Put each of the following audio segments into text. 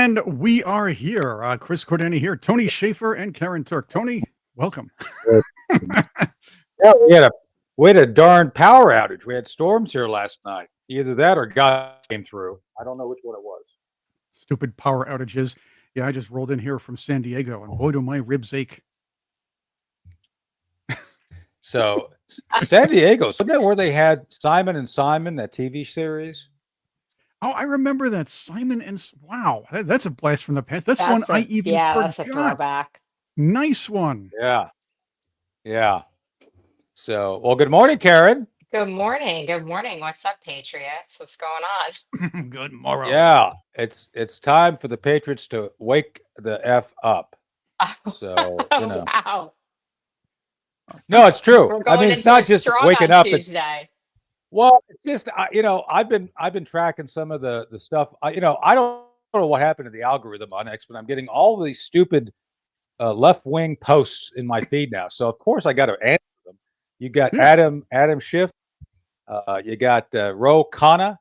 And we are here. Chris Cordani here. Tony Shaffer and Karen Turk. Tony, welcome. Yeah, we had a darn power outage. We had storms here last night. Either that or God came through. I don't know which one it was. Stupid power outages. Yeah, I just rolled in here from San Diego, and boy, do my ribs ache. So San Diego, isn't that where they had Simon and Simon, that TV series? Oh, I remember that. Simon and wow, that's a blast from the past. That's one I even That's a forgot. throwback. Nice one. Yeah. So, well, good morning, Karen. Good morning. Good morning. What's up, Patriots? What's going on? Good morrow. Yeah, it's time for the Patriots to wake the F up. So, Wow. No, it's true. We're I going mean, it's into not it just strong waking on up. Tuesday. Well, it's just I've been tracking some of the stuff. I don't know what happened to the algorithm on X, but I'm getting all these stupid left wing posts in my feed now. So of course I got to answer them. You got Adam Schiff. You got Ro Khanna,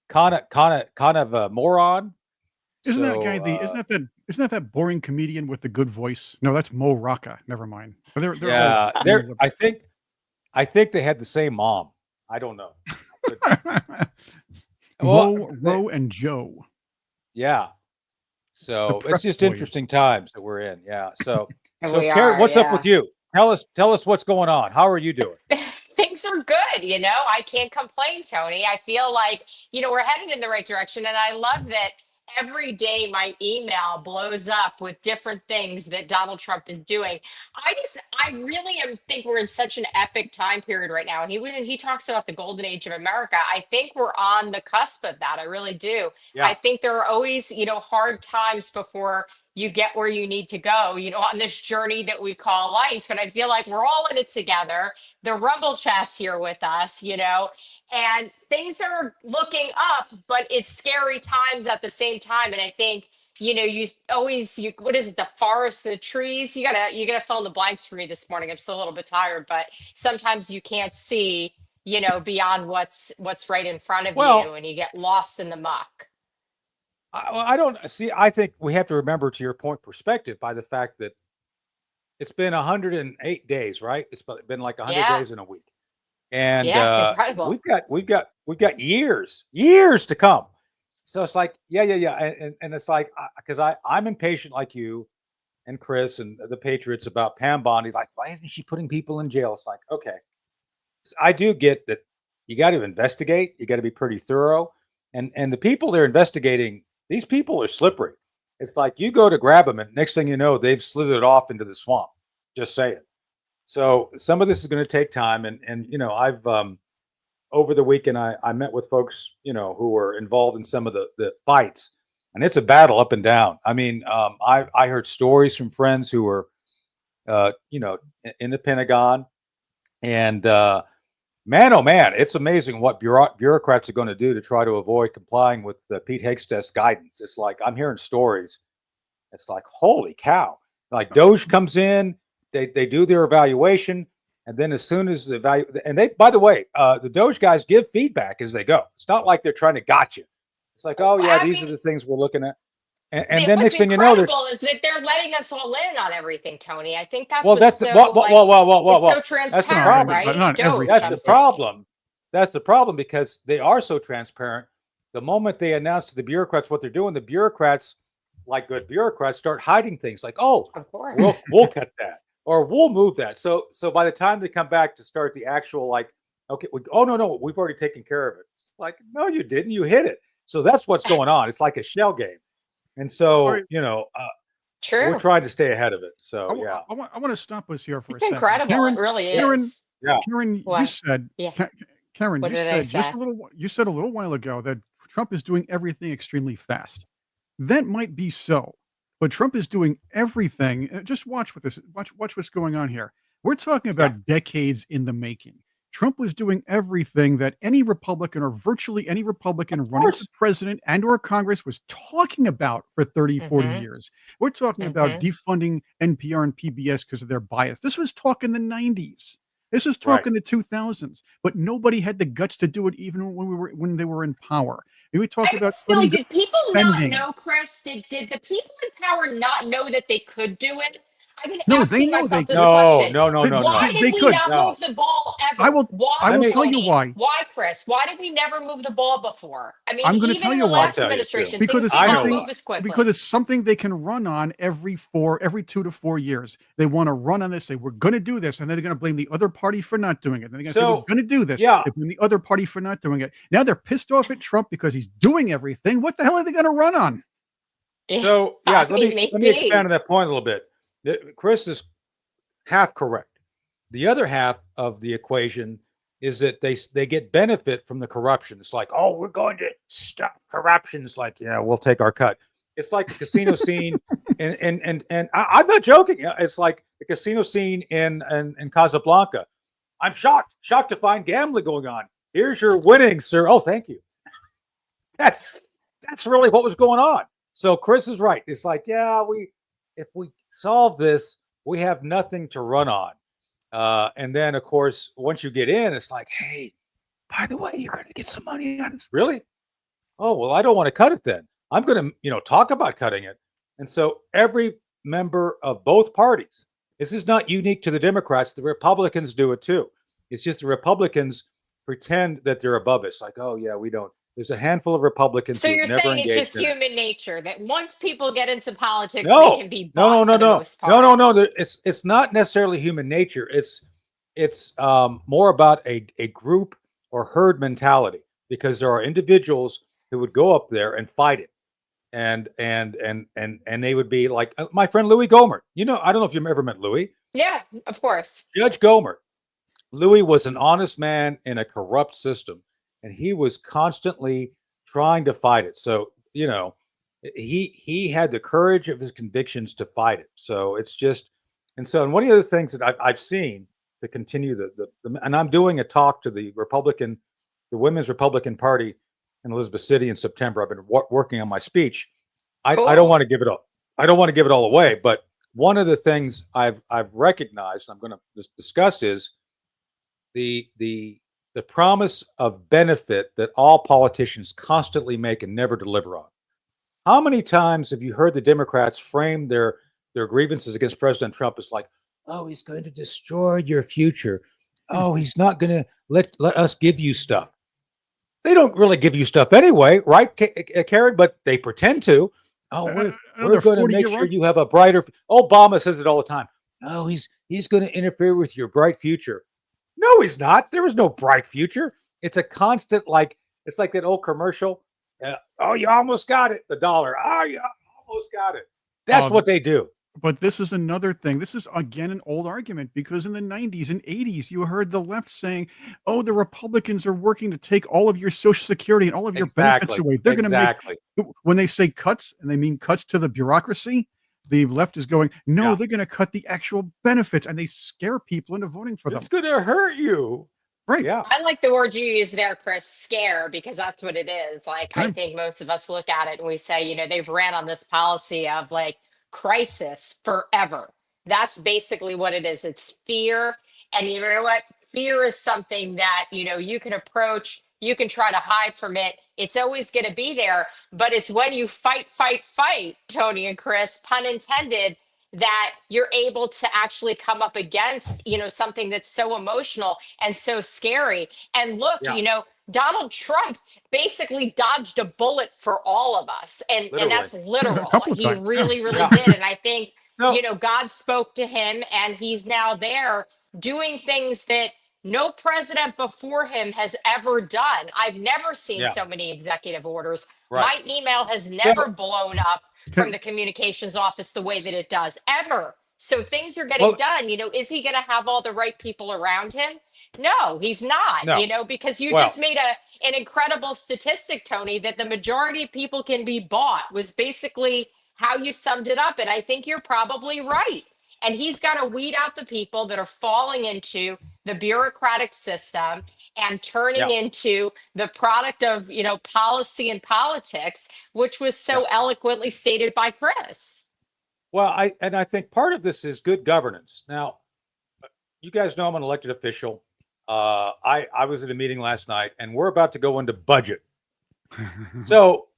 kind of a moron. Isn't that guy isn't that boring comedian with the good voice? No, that's Mo Rocca. Never mind. I think they had the same mom. I don't know. Ro and Joe. Yeah. So it's just interesting times that we're in. Yeah. So Karen, what's up with you? Tell us what's going on. How are you doing? Things are good. I can't complain, Tony. I feel like, we're headed in the right direction. And I love that every day my email blows up with different things that Donald Trump is doing. I really think we're in such an epic time period right now. And he talks about the golden age of America. I think we're on the cusp of that. I really do. Yeah. I think there are always, hard times before you get where you need to go, on this journey that we call life. And I feel like we're all in it together. The Rumble chat's here with us, and things are looking up, but it's scary times at the same time. And I think, what is it? The forest, the trees, you gotta fill in the blanks for me this morning. I'm still a little bit tired, but sometimes you can't see, beyond what's right in front of you, and you get lost in the muck. I don't see. I think we have to remember, to your point, perspective by the fact that it's been 108 days, right? It's been like 100 days in a week, and it's incredible. We've got years to come. So it's like, yeah, and it's like, because I'm impatient like you and Chris and the Patriots about Pam Bondi. Like, why isn't she putting people in jail? It's like, okay, I do get that. You got to investigate. You got to be pretty thorough, and the people they're investigating. These people are slippery. It's like you go to grab them, and next thing you know, they've slithered off into the swamp. Just saying. So some of this is going to take time, and I've over the weekend I met with folks who were involved in some of the fights, and it's a battle up and down. I mean, I heard stories from friends who were in the Pentagon, and man, oh man, it's amazing what bureaucrats are going to do to try to avoid complying with Pete Hegseth's guidance. It's like I'm hearing stories. It's like, holy cow. Like Doge comes in, they do their evaluation, and then as soon as by the way, the Doge guys give feedback as they go. It's not like they're trying to got you. It's like, oh yeah, these are the things we're looking at. And then next thing you know, is that they're letting us all in on everything, Tony. I think that's it's so transparent, that's the problem. right? That's the problem. That's the problem, because they are so transparent. The moment they announce to the bureaucrats what they're doing, the bureaucrats, like good bureaucrats, start hiding things. Like, oh, of course, we'll cut that, or we'll move that. So by the time they come back to start the actual, like, okay, no, we've already taken care of it. It's like, no, you didn't. You hit it. So that's what's going on. It's like a shell game. And so, true. We're trying to stay ahead of it. So, I want to stop us here for a second. It's incredible. Karen, it really is. Karen, you said, Karen, you said a little while ago that Trump is doing everything extremely fast. That might be so, but Trump is doing everything. Just watch what's going on here. We're talking about decades in the making. Trump was doing everything that any Republican, or virtually any Republican running for president and or Congress, was talking about for 30, 40 years. We're talking about defunding NPR and PBS because of their bias. This was talk in the 90s. This was talk in the 2000s, but nobody had the guts to do it even when they were in power. And we talk about Still, did people not spending. know, Chris? Did the people in power not know that they could do it? I've been No, they asking know myself they this could. No, question. no, no, They, no, Why no, they, did they we could. not no. move the ball I ever? will. I Why, will tell you Tony? why. Why, Chris? Why did we never move the ball before? I mean, I'm going to even tell in you the why. I'll last tell you too. administration, Because things it's did I not know something. move why. as quickly. Because it's something they can run on every 2 to 4 years. They want to run on this. Say we're going to do this, and then they're going to blame the other party for not doing it. And they're going to say we're So, going to do this. yeah. They blame the other party for not doing it. Now they're pissed off at Trump because he's doing everything. What the hell are they going to run on? So, yeah, I mean, let me expand on that point a little bit. Chris is half correct. The other half of the equation is that they get benefit from the corruption. It's like, oh, we're going to stop corruption. It's like, yeah, we'll take our cut. It's like the casino scene, and I'm not joking. It's like the casino scene in Casablanca. I'm shocked to find gambling going on. Here's your winnings, sir. Oh, thank you. That's really what was going on. So Chris is right. It's like, yeah, if we solve this, we have nothing to run on. And then, of course, once you get in, it's like, hey, by the way, you're going to get some money out of this. Really? Oh, well, I don't want to cut it then. I'm going to, talk about cutting it. And so every member of both parties, this is not unique to the Democrats. The Republicans do it too. It's just the Republicans pretend that they're above us. Like, oh, yeah, we don't. There's a handful of Republicans So who you're have never saying it's engaged just in it. human nature that once people get into politics, No, they can be no, bought for the most part. no. It's not necessarily human nature. It's more about a group or herd mentality, because there are individuals who would go up there and fight it, and they would be like my friend Louis Gohmert. I don't know if you've ever met Louis. Yeah, of course. Judge Gohmert. Louis was an honest man in a corrupt system, and he was constantly trying to fight it. So, he had the courage of his convictions to fight it. So it's just, and one of the other things that I've seen to continue and I'm doing a talk to the Women's Republican Party in Elizabeth City in September. I've been working on my speech. Cool. I don't want to give it up. I don't want to give it all away, but one of the things I've recognized, I'm going to discuss, is the promise of benefit that all politicians constantly make and never deliver on. How many times have you heard the Democrats frame their grievances against President Trump as like, oh, he's going to destroy your future. Oh, he's not going to let us give you stuff. They don't really give you stuff anyway, right, Karen? But they pretend to. Oh, we're going to make sure you have a brighter. Obama says it all the time. Oh, he's going to interfere with your bright future. No, he's not. There is no bright future. It's a constant, it's like that old commercial. Oh, you almost got it. The dollar. Oh, you almost got it. That's what they do. But this is another thing. This is, again, an old argument, because in the 90s and 80s, you heard the left saying, oh, the Republicans are working to take all of your Social Security and all of your benefits away. They're going to make, when they say cuts, and they mean cuts to the bureaucracy, the left is going, no, they're going to cut the actual benefits, and they scare people into voting for them. It's going to hurt you. Right. Yeah. I like the word you use there, Chris, scare, because that's what it is. Like, I think most of us look at it and we say, they've ran on this policy of crisis forever. That's basically what it is. It's fear. And you know what? Fear is something that, you can approach, you can try to hide from it. It's always going to be there. But it's when you fight, Tony and Chris, pun intended, that you're able to actually come up against, something that's so emotional and so scary. And look, Donald Trump basically dodged a bullet for all of us. And that's literal. He really, really did. And I think, God spoke to him, and he's now there doing things that no president before him has ever done. I've never seen so many executive orders. My email has never blown up from the communications office the way that it does, ever. So things are getting done. Is he going to have all the right people around him? No, he's not, because you just made an incredible statistic, Tony, that the majority of people can be bought, was basically how you summed it up. And I think you're probably right. And he's got to weed out the people that are falling into the bureaucratic system and turning into the product of, policy and politics, which was so eloquently stated by Chris. Well, I think part of this is good governance. Now, you guys know I'm an elected official. I was at a meeting last night, and we're about to go into budget. So,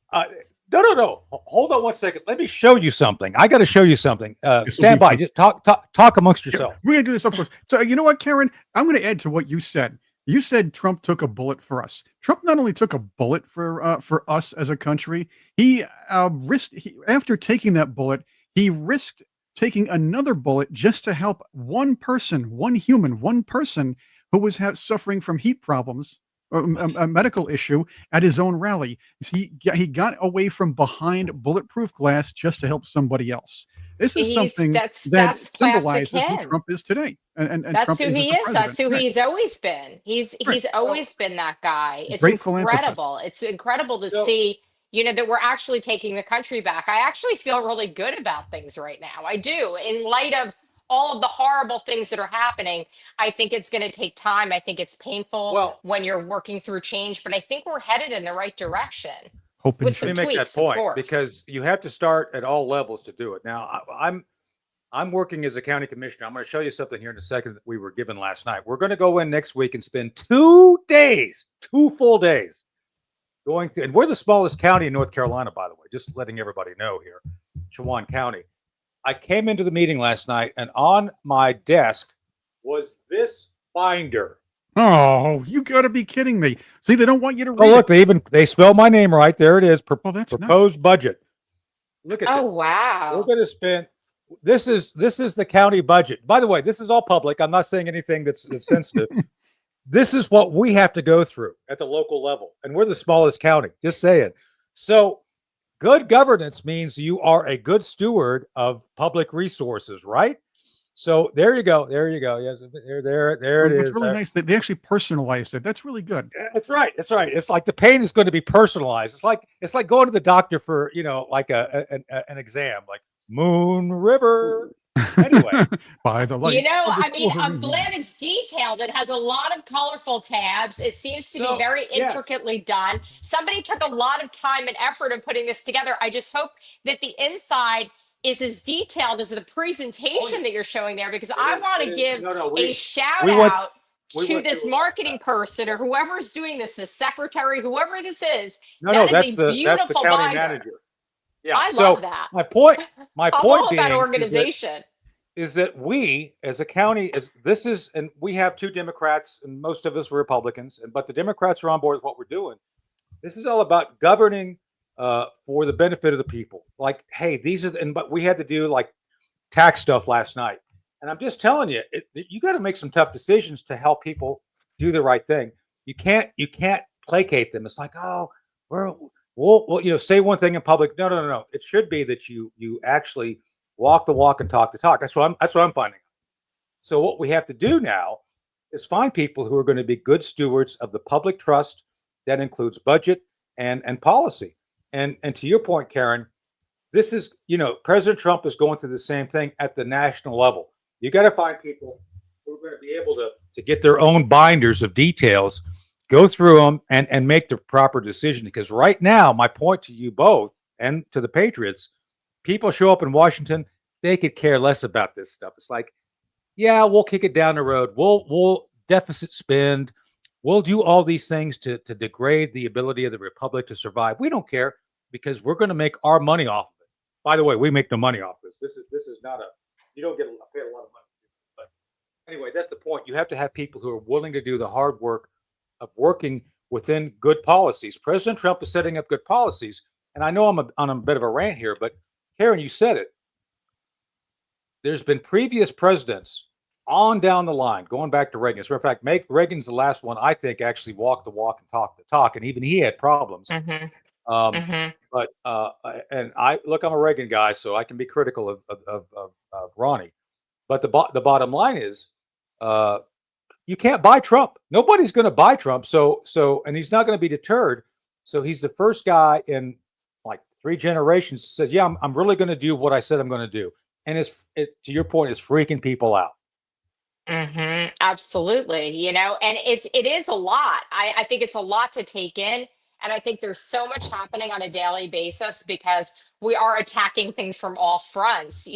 no. Hold on one second. Let me show you something. I got to show you something. Stand by. Just talk amongst yourself. We're gonna do this, of course. So you know what, Karen? I'm gonna add to what you said. You said Trump took a bullet for us. Trump not only took a bullet for us as a country, he risked after taking that bullet, he risked taking another bullet just to help one person, one person who was suffering from heat problems, a medical issue at his own rally. He got away from behind bulletproof glass just to help somebody else. This is something that that's classic symbolizes who him. Trump is today, and That's Trump who is as he the is. That's president. who Right. he's always been. He's Right. always been that guy. It's Great philanthropist. incredible. It's incredible to So- see, that we're actually taking the country back. I actually feel really good about things right now. I do. In light of all of the horrible things that are happening, I think it's going to take time. I think it's painful Well- when you're working through change, but I think we're headed in the right direction. Hope and With change. some Let me make tweaks, that of point course. because you have to start at all levels to do it. Now, I'm working as a county commissioner. I'm going to show you something here in a second that we were given last night. We're going to go in next week and spend 2 days, 2 full days going through, and we're the smallest county in North Carolina, by the way, just letting everybody know here, Chewan County. I came into the meeting last night and on my desk was this binder. Oh, you got to be kidding me! See, they don't want you to read Oh, look, it. they spell my name right. There it is. Oh, that's Proposed budget. Look at Oh, this. wow. We're going to spend. This is the county budget. By the way, this is all public. I'm not saying anything that's sensitive. This is what we have to go through at the local level, and we're the smallest county. Just saying. So, good governance means you are a good steward of public resources, right? So there you go. There you go. Yes, there it is. It's really nice that they actually personalized it. That's really good. That's right. That's right. It's like the pain is going to be personalized. It's like going to the doctor for like an exam, like Moon River. Anyway, By the light. I'm glad it's detailed. It has a lot of colorful tabs. It seems to be very intricately done. Somebody took a lot of time and effort in putting this together. I just hope that the inside is as detailed as the presentation that you're showing there, because I want to give a shout out to this marketing person or whoever's doing this, the secretary, whoever this is. That's the county manager. Yeah, I love that. My point I'm all being about organization. Is that we as a county and we have 2 Democrats and most of us are Republicans, but the Democrats are on board with what we're doing. This is all about governing for the benefit of the people. Like, hey, but we had to do like tax stuff last night, and I'm just telling you, you got to make some tough decisions to help people do the right thing. You can't placate them. It's like, oh, we'll say one thing in public. No. It should be that you actually walk the walk and talk the talk. That's what I'm finding. So what we have to do now is find people who are going to be good stewards of the public trust. That includes budget and policy. And to your point, Karen, this is, President Trump is going through the same thing at the national level. You got to find people who are going to be able to get their own binders of details, go through them and make the proper decision. Because right now, my point to you both and to the Patriots, people show up in Washington, they could care less about this stuff. It's like, yeah, we'll kick it down the road. We'll deficit spend. We'll do all these things to degrade the ability of the republic to survive. We don't care because we're going to make our money off of it. By the way, we make no money off this. This is not you don't get paid a lot of money. But anyway, that's the point. You have to have people who are willing to do the hard work of working within good policies. President Trump is setting up good policies. And I know I'm on a bit of a rant here, but Karen, you said it. There's been previous presidents on down the line, going back to Reagan. As a matter of fact, Reagan's the last one I think actually walked the walk and talked the talk, and even he had problems. But and I'm a Reagan guy, so I can be critical of Ronnie. But the bottom line is, you can't buy Trump. Nobody's going to buy Trump. So and he's not going to be deterred. So he's the first guy in like 3 generations that says, yeah, I'm really going to do what I said I'm going to do. And to your point, it's freaking people out. Absolutely. And it is a lot. I think it's a lot to take in. And I think there's so much happening on a daily basis because we are attacking things from all fronts.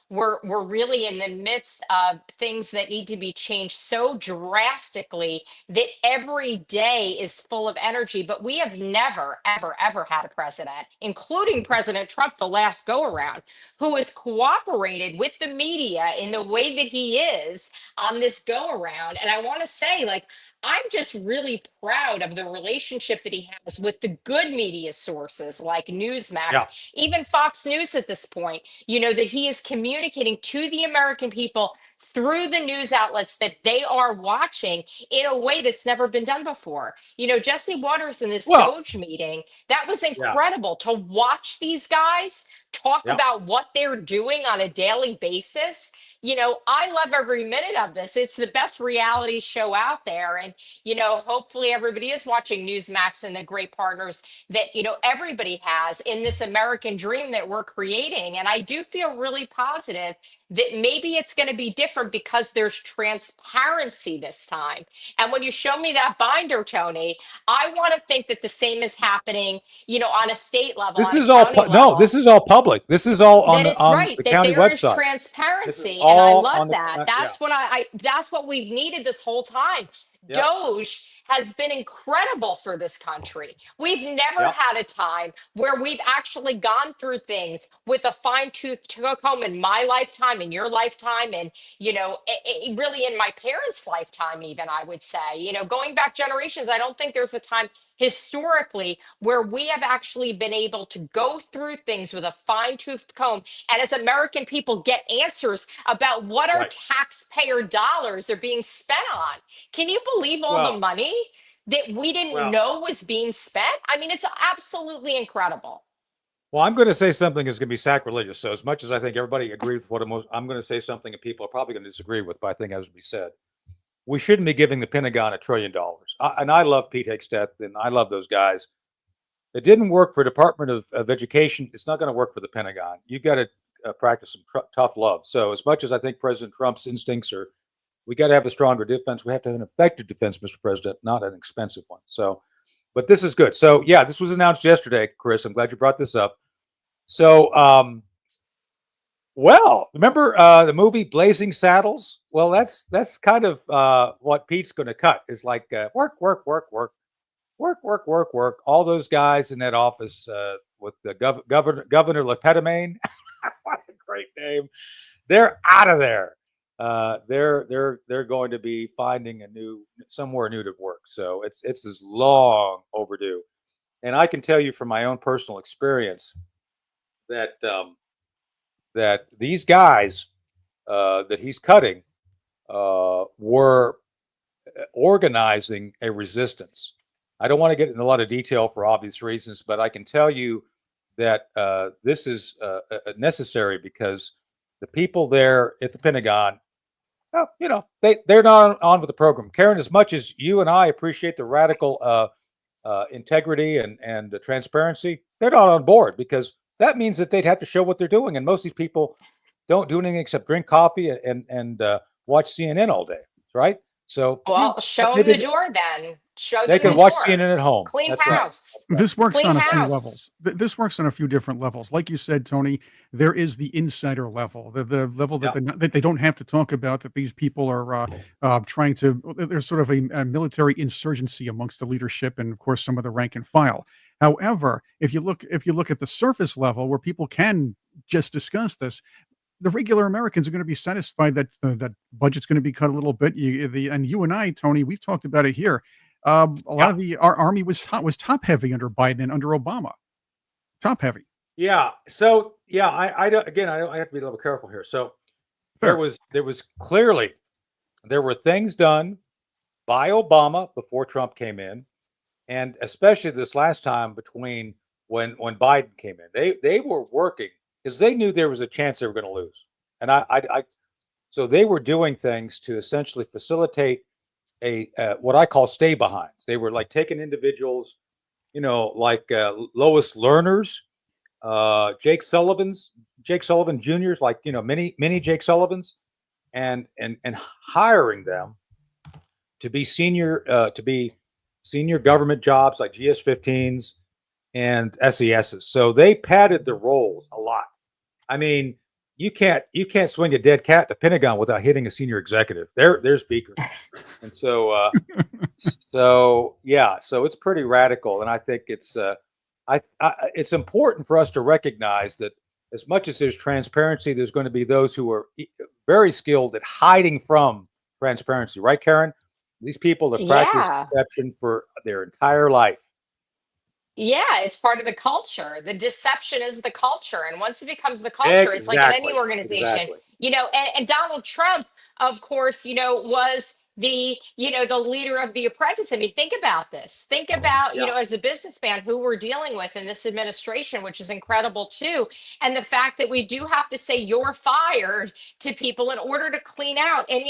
We're really in the midst of things that need to be changed so drastically that every day is full of energy. But we have never, ever, ever had a president, including President Trump, the last go around, who has cooperated with the media in the way that he is on this go around. And I want to say, like, I'm just really proud of the relationship that he has with the good media sources like Newsmax, Yeah. even Fox News at this point, that he is communicating to the American people through the news outlets that they are watching in a way that's never been done before. Jesse Waters in this Well, Doge meeting, that was yeah. incredible to watch these guys talk Yeah. about what they're doing on a daily basis. I love every minute of this. It's the best reality show out there. And, hopefully everybody is watching Newsmax and the great partners that, everybody has in this American dream that we're creating. And I do feel really positive that maybe it's going to be different because there's transparency this time. And when you show me that binder, Tony, I want to think that the same is happening, on a state level, This on a is all county no. level. This is all public. This is all on That the it's right the that county there is website. This is transparency, and I all love on the that. yeah. That's what we've needed this whole time. Yeah. Doge has been incredible for this country. We've never Yeah. had a time where we've actually gone through things with a fine-tooth comb in my lifetime, in your lifetime, and really in my parents' lifetime, even I would say. Going back generations, I don't think there's a time historically where we have actually been able to go through things with a fine-tooth comb, and as American people get answers about what our Right. taxpayer dollars are being spent on. Can you believe all the Well, money that we didn't know was being spent? I mean, it's absolutely incredible. Well, I'm going to say something that's going to be sacrilegious. So as much as I think everybody agrees with I'm going to say something that people are probably going to disagree with, but I think it has to be said. We shouldn't be giving the Pentagon $1 trillion. And I love Pete Hegseth, and I love those guys. It didn't work for Department of Education. It's not going to work for the Pentagon. You've got to practice some tough love. So as much as I think President Trump's instincts are, we got to have a stronger defense. We have to have an effective defense, Mr. President, not an expensive one. So, but this is good. So yeah, this was announced yesterday, Chris. I'm glad you brought this up. So, well, remember the movie Blazing Saddles? Well, that's kind of what Pete's going to cut. Is like work, work, work, work, work, work, work, work. All those guys in that office with the Governor Lepetamine. What a great name! They're out of there. They're going to be finding somewhere new to work. So it's as long overdue. And I can tell you from my own personal experience that that these guys that he's cutting were organizing a resistance. I don't want to get into a lot of detail for obvious reasons, but I can tell you that this is necessary because the people there at the Pentagon, they're not on with the program. Karen, as much as you and I appreciate the radical integrity and the transparency, they're not on board because that means that they'd have to show what they're doing. And most of these people don't do anything except drink coffee and watch CNN all day, right? So, well, show them the door then. Show they them can the watch door. CNN at home. Clean That's house. right. This works Clean on a few house. levels. This works on a few different levels. Like you said, Tony, there is the insider level, the level that they don't have to talk about, that these people are trying to. There's sort of a military insurgency amongst the leadership and, of course, some of the rank and file. However, if you look at the surface level where people can just discuss this, the regular Americans are going to be satisfied that that budget's going to be cut a little bit. And you and I, Tony, we've talked about it here. A lot of our army was top heavy under Biden and under Obama. Top heavy. Yeah. So yeah, I have to be a little careful here. So Fair. there was clearly there were things done by Obama before Trump came in, and especially this last time between when Biden came in. They were working because they knew there was a chance they were going to lose, and so they were doing things to essentially facilitate what I call stay behinds. They were like taking individuals, like Lois Lerner's, Jake Sullivan Juniors, like many Jake Sullivans, and hiring them to be senior government jobs like GS-15s and SESs. So they padded the roles a lot. I mean, you can't swing a dead cat at the Pentagon without hitting a senior executive. There's Beaker. And so so it's pretty radical. And I think it's it's important for us to recognize that as much as there's transparency, there's going to be those who are very skilled at hiding from transparency, right, Karen? These people that practice deception for their entire life. Yeah, it's part of the culture. The deception is the culture. And once it becomes the culture, it's like in any organization, and Donald Trump, of course, was the leader of The Apprentice. I mean, think about this. Think about, as a businessman, who we're dealing with in this administration, which is incredible too. And the fact that we do have to say you're fired to people in order to clean out. And,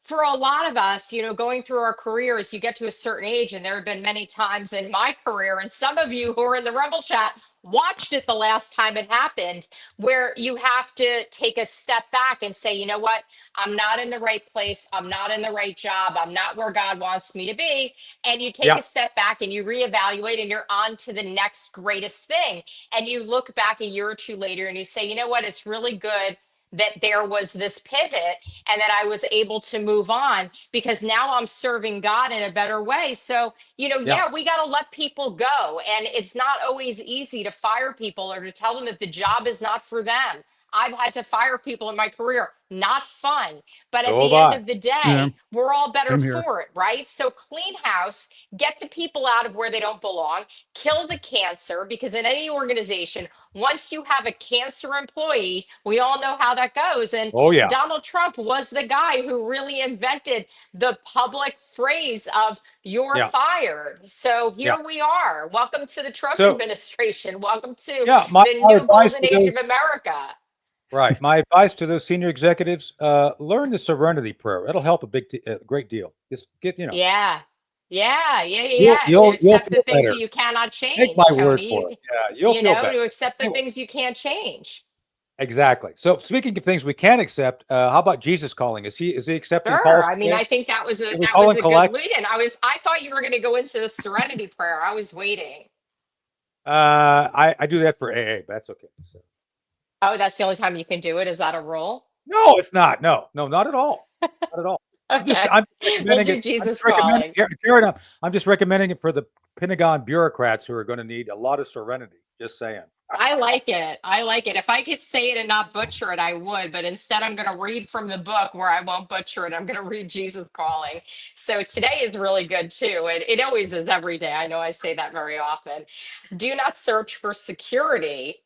for a lot of us, going through our careers, you get to a certain age, and there have been many times in my career, and some of you who are in the Rumble chat watched it the last time it happened, where you have to take a step back and say, you know what, I'm not in the right place. I'm not in the right job. I'm not where God wants me to be. And you take a step back and you reevaluate, and you're on to the next greatest thing. And you look back a year or two later and you say, you know what, it's really good that there was this pivot and that I was able to move on, because now I'm serving God in a better way. So, we got to let people go. And it's not always easy to fire people or to tell them that the job is not for them. I've had to fire people in my career. Not fun. But at the end of the day, we're all better for it, right? So clean house, get the people out of where they don't belong, kill the cancer, because in any organization, once you have a cancer employee, we all know how that goes. And Donald Trump was the guy who really invented the public phrase of "you're fired." So here we are. Welcome to the Trump administration. Welcome to the new golden age of America. Right. My advice to those senior executives: learn the Serenity Prayer. It'll help a great deal. Just get Yeah. You'll accept the feel things better. that you cannot change. Take my word for it. Yeah, you'll feel better. To accept the things you can't change. Exactly. So speaking of things we can accept, how about Jesus calling? Is he accepting Sure. calls? I mean, I think that was a good lead-in. I thought you were going to go into the Serenity Prayer. I was waiting. I do that for AA, but that's okay. So. Oh, that's the only time you can do it? Is that a rule? No, it's not. No, not at all. Not at all. Okay. I'm recommending Jesus calling. Karen, I'm just recommending it for the Pentagon bureaucrats who are going to need a lot of serenity. Just saying. I like it. If I could say it and not butcher it, I would. But instead, I'm going to read from the book where I won't butcher it. I'm going to read Jesus calling. So today is really good too. It always is every day. I know I say that very often. Do not search for security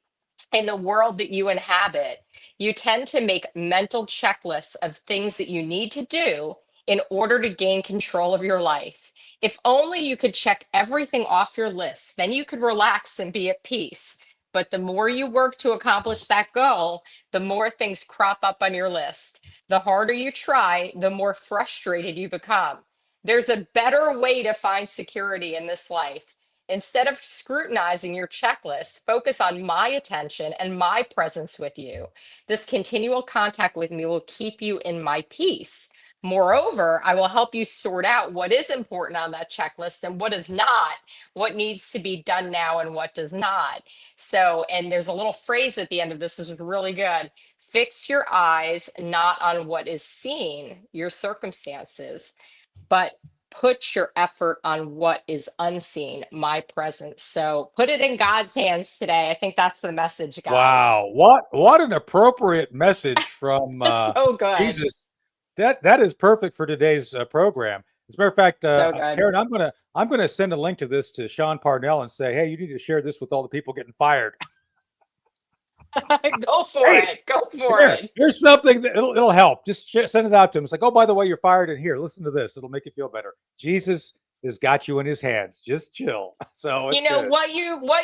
in the world that you inhabit. You tend to make mental checklists of things that you need to do in order to gain control of your life. If only you could check everything off your list, then you could relax and be at peace. But the more you work to accomplish that goal, the more things crop up on your list. The harder you try, the more frustrated you become. There's a better way to find security in this life. Instead of scrutinizing your checklist, focus on my attention and my presence with you. This continual contact with me will keep you in my peace. Moreover, I will help you sort out what is important on that checklist and what is not, what needs to be done now and what does not. So, and there's a little phrase at the end of this is really good. Fix your eyes not on what is seen, your circumstances, but put your effort on what is unseen, my presence. So put it in God's hands today. I think that's the message, guys. Wow. What an appropriate message from so good. Jesus. That is perfect for today's program. As a matter of fact, Karen, I'm gonna send a link to this to Sean Parnell and say, hey, you need to share this with all the people getting fired. Go for it. Here's something that it'll help. Just send it out to him. It's like, oh, by the way, you're fired, and here, listen to this. It'll make you feel better. Jesus has got you in his hands. Just chill. So it's good. what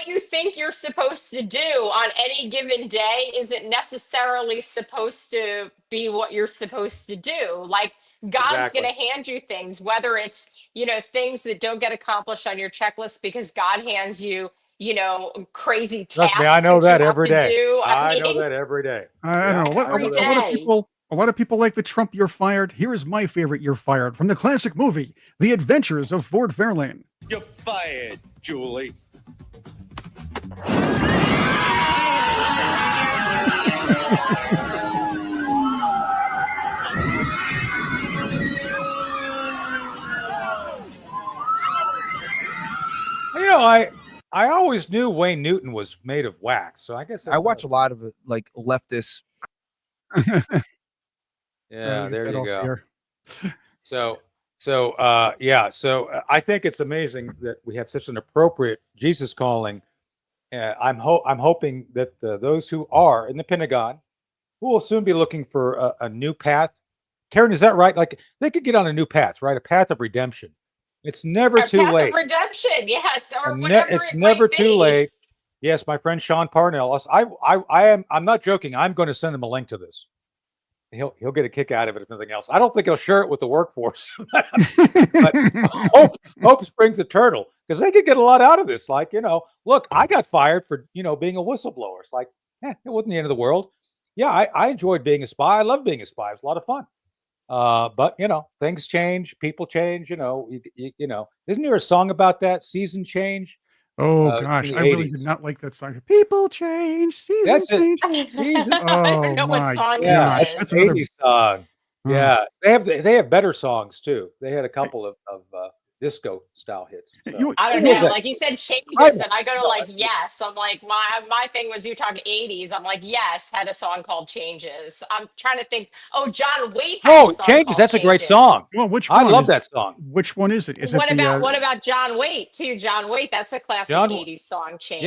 you think you're supposed to do on any given day isn't necessarily supposed to be what you're supposed to do. Like God's going to hand you things, whether it's things that don't get accomplished on your checklist because God hands you crazy tasks. Trust me, I know that every day. I know that every day. I don't know. A lot of people like the Trump "you're fired." Here is my favorite "you're fired" from the classic movie, The Adventures of Ford Fairlane. You're fired, Julie. You know, I always knew Wayne Newton was made of wax, so I guess I watch a lot of like leftist. Yeah, there you go. Here. So I think it's amazing that we have such an appropriate Jesus calling. I'm hoping that those who are in the Pentagon, who will soon be looking for a new path. Karen, is that right? Like they could get on a new path, right? A path of redemption. It's never too path late. Of redemption, yes, or whatever. It's never too late. Yes, my friend Sean Parnell. I'm not joking. I'm going to send him a link to this. He'll get a kick out of it if nothing else. I don't think he'll share it with the workforce. But hope springs eternal, because they could get a lot out of this. Like, look, I got fired for being a whistleblower. It's like, it wasn't the end of the world. Yeah, I enjoyed being a spy. I love being a spy. It was a lot of fun. But things change, people change. Isn't there a song about that? Season change. Oh gosh, I really did not like that song. People change, seasons change. Season. I don't know what song that's it is. an 80s song. Yeah, they have better songs too. They had a couple of disco style hits. So. I don't know. Like you said, change it, and I go to like Yes. I'm like my thing was you talking 80s. I'm like Yes had a song called Changes. I'm trying to think. Oh, John Waite. Had a song Changes. That's a great song. Well, which one? I love that song. Which one is it? Is what it what about John Waite too? John Waite. That's a classic 80s song. Change.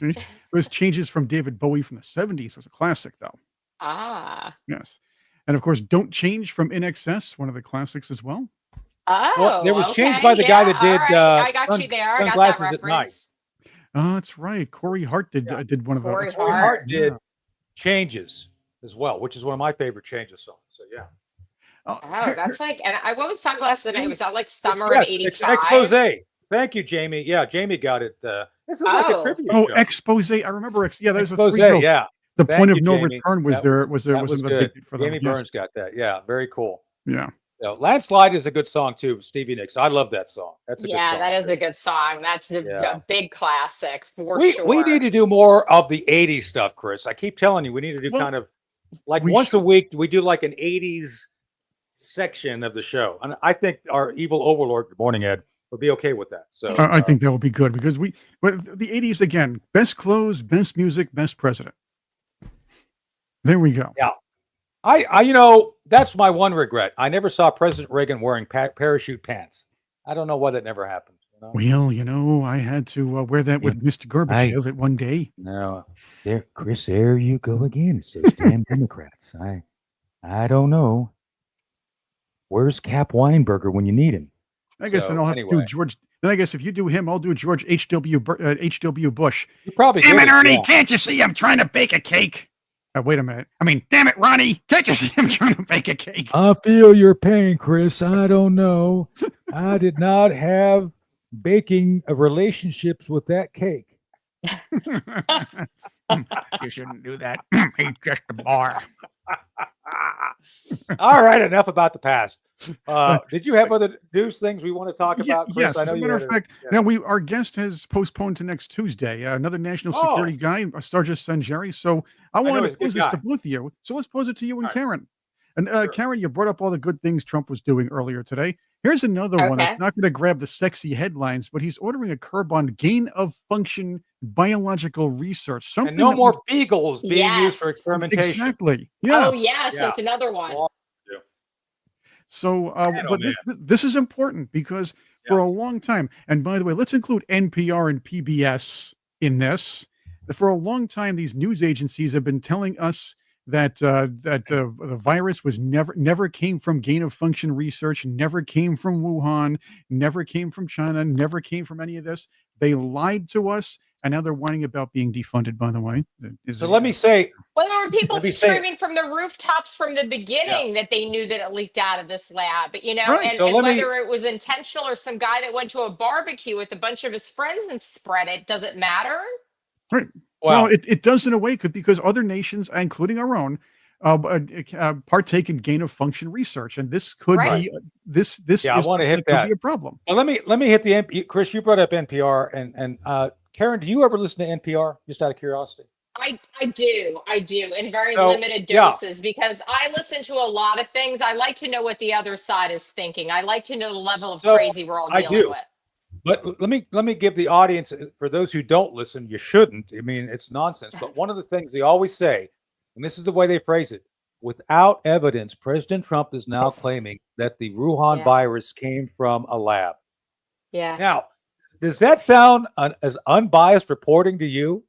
Yeah. It was Changes from David Bowie from the 70s. It was a classic though. Ah. Yes, and of course, Don't Change from In Excess, one of the classics as well. Oh, well, there was changed by the guy that did. Right. I got you there. I got that reference. Oh, that's right. Corey Hart did one of those. Corey Hart did Changes as well, which is one of my favorite Changes songs. So yeah. Oh, that's like, and what was Sunglasses Night? Was that like summer of '85? Expose. Thank you, Jamie. Yeah, Jamie got it. This is like a trivia show. Expose. I remember. Yeah, there's Expose. Yeah. The Thank point of you, no Jamie. return was good. For them. Jamie Burns got that. Yeah, very cool. Yeah. So Landslide is a good song too, Stevie Nicks. I love that song. That's a good song. That is a good song. That's a big classic for sure. We need to do more of the 80s stuff, Chris. I keep telling you, we need to do kind of like once a week, we do like an 80s section of the show. And I think our evil overlord, good morning, Ed, would be okay with that. So I think that will be good because the 80s again, best clothes, best music, best president. There we go. Yeah. I that's my one regret. I never saw President Reagan wearing parachute pants. I don't know why that never happened. Well, I had to wear that with Mr. Gorbachev at one day. No, Chris, there you go again. It's those damn Democrats. I don't know. Where's Cap Weinberger when you need him? I guess then I'll have to do George. Then I guess if you do him, I'll do George H.W. Bush. You probably damn it, Ernie! Can't you see I'm trying to bake a cake? Wait a minute. I mean, damn it, Ronnie! Can't you see I'm trying to bake a cake? I feel your pain, Chris. I don't know. I did not have baking relationships with that cake. You shouldn't do that. He's just a bar. All right, enough about the past. Did you have other news things we want to talk about, Chris? Yes, as a matter of fact, now our guest has postponed to next Tuesday. Another national security guy, Sargis Sangari. So I wanted to pose this to both of you. So let's pose it to you and Karen. And Karen, you brought up all the good things Trump was doing earlier today. Here's another one that's not going to grab the sexy headlines, but he's ordering a curb on gain of function biological research. Something and no more beagles being used for experimentation. Exactly. Yeah. Oh, yes. That's another one. So, but this is important because for a long time, and by the way, let's include NPR and PBS in this. For a long time, these news agencies have been telling us that the virus was never came from gain of function research, never came from Wuhan, never came from China, never came from any of this. They lied to us, and now they're whining about being defunded, by the way. So let me say... Well, there were people screaming from the rooftops from the beginning that they knew that it leaked out of this lab, and whether it was intentional or some guy that went to a barbecue with a bunch of his friends and spread it, does it matter? Right. Well, it does in a way because other nations, including our own, partake in gain of function research, and this could be this. I want to hit that. Could be a problem. Well, let me hit the Chris. You brought up NPR, and Karen, do you ever listen to NPR? Just out of curiosity. I do in very limited doses because I listen to a lot of things. I like to know what the other side is thinking. I like to know the level of crazy we're all dealing with. But let me give the audience, for those who don't listen, you shouldn't. I mean, it's nonsense. But one of the things they always say, and this is the way they phrase it, without evidence, President Trump is now claiming that the Wuhan virus came from a lab. Yeah. Now, does that sound as unbiased reporting to you?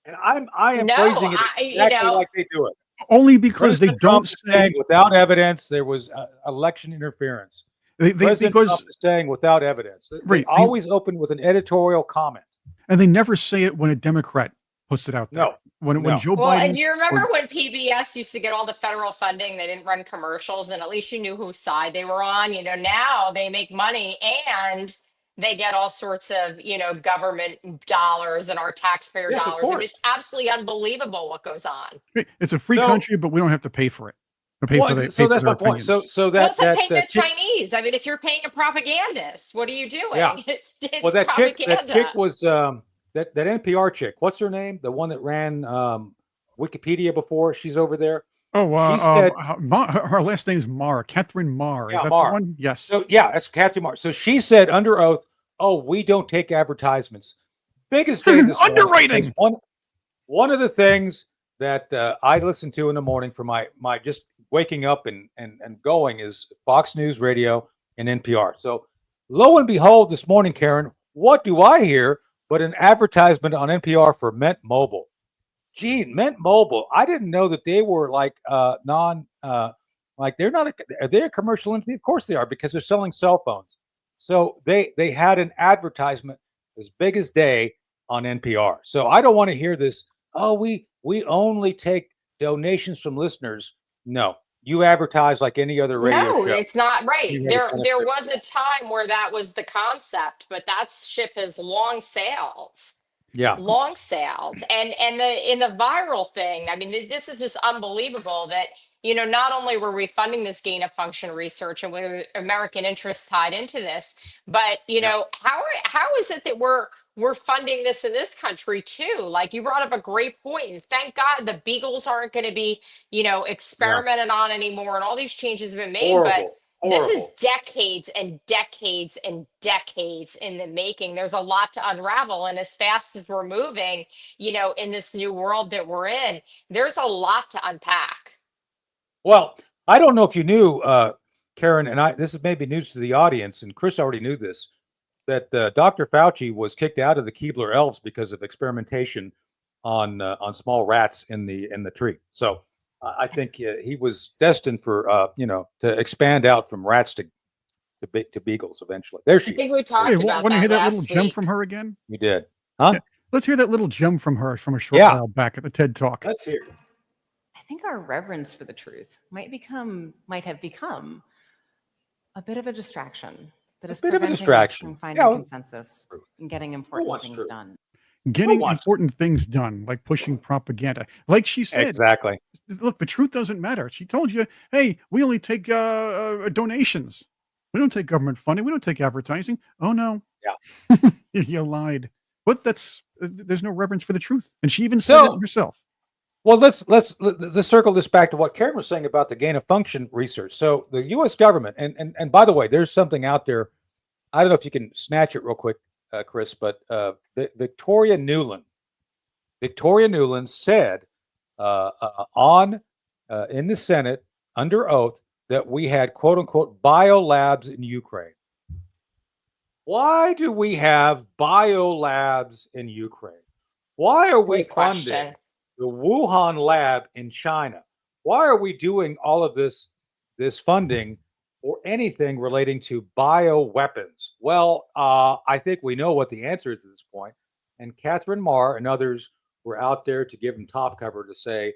And I am phrasing it exactly like they do it. Only because President they don't Trump saying without evidence there was election interference. President Trump is saying without evidence. They always open with an editorial comment. And they never say it when a Democrat puts it out there. No. When Joe Biden. Well, and do you remember when PBS used to get all the federal funding? They didn't run commercials, and at least you knew whose side they were on. You know, now they make money and they get all sorts of, you know, government dollars and our taxpayer dollars. I mean, it's absolutely unbelievable what goes on. It's a free country, but we don't have to pay for it. So that's my point. So it's like paying the Chinese. I mean, you're paying a propagandist. What are you doing? Yeah. It's that propaganda. chick was that NPR chick. What's her name? The one that ran Wikipedia before. She's over there. Oh, she said her last name's Marr, Catherine Marr. Yeah, is that Marr. the one? Yes. So that's Catherine Marr. So she said under oath, "Oh, we don't take advertisements." Biggest day this underwriting. One of the things that I listen to in the morning for my just waking up and going is Fox News Radio and NPR. So lo and behold, this morning, Karen, what do I hear but an advertisement on NPR for Mint Mobile? Gee, Mint Mobile. I didn't know that they were like they're not are they a commercial entity? Of course they are, because they're selling cell phones. So they had an advertisement as big as day on NPR. So I don't want to hear this. Oh, we only take donations from listeners. No, you advertise like any other radio show. No, it's not right. There was a time where that was the concept, but that ship has long sailed. Yeah, long sailed. And in the viral thing, I mean, this is just unbelievable that, you know, not only were we funding this gain of function research and with American interests tied into this, but you know, how is it that we're funding this in this country too? Like you brought up a great point. And thank God the Beagles aren't going to be, you know, experimented on anymore, and all these changes have been made. Horrible. This is decades and decades and decades in the making. There's a lot to unravel. And as fast as we're moving, you know, in this new world that we're in, there's a lot to unpack. Well, I don't know if you knew, Karen, and this is maybe news to the audience, and Chris already knew this, that Dr. Fauci was kicked out of the Keebler elves because of experimentation on small rats in the tree. So I think he was destined for to expand out from rats to beagles eventually. There she is. I think we talked about want to hear that little last gem week. from her again? You did, huh? Yeah. Let's hear that little gem from her from a short while back at the TED Talk. Let's hear it. I think our reverence for the truth might have become a bit of a distraction. That is preventing us from finding consensus and getting important things done. Getting important things done, like pushing propaganda. Like she said, exactly. Look, the truth doesn't matter. She told you, hey, we only take donations. We don't take government funding. We don't take advertising. Oh, no. Yeah. You lied. But there's no reverence for the truth. And she even said it herself. Well, let's circle this back to what Karen was saying about the gain of function research. So the U.S. government, and by the way, there's something out there. I don't know if you can snatch it real quick, Chris, but Victoria Nuland said in the Senate under oath that we had quote unquote biolabs in Ukraine. Why do we have biolabs in Ukraine? Why are we funding the Wuhan lab in China? Why are we doing all of this funding or anything relating to bioweapons? Well, I think we know what the answer is at this point. And Catherine Marr and others were out there to give them top cover to say,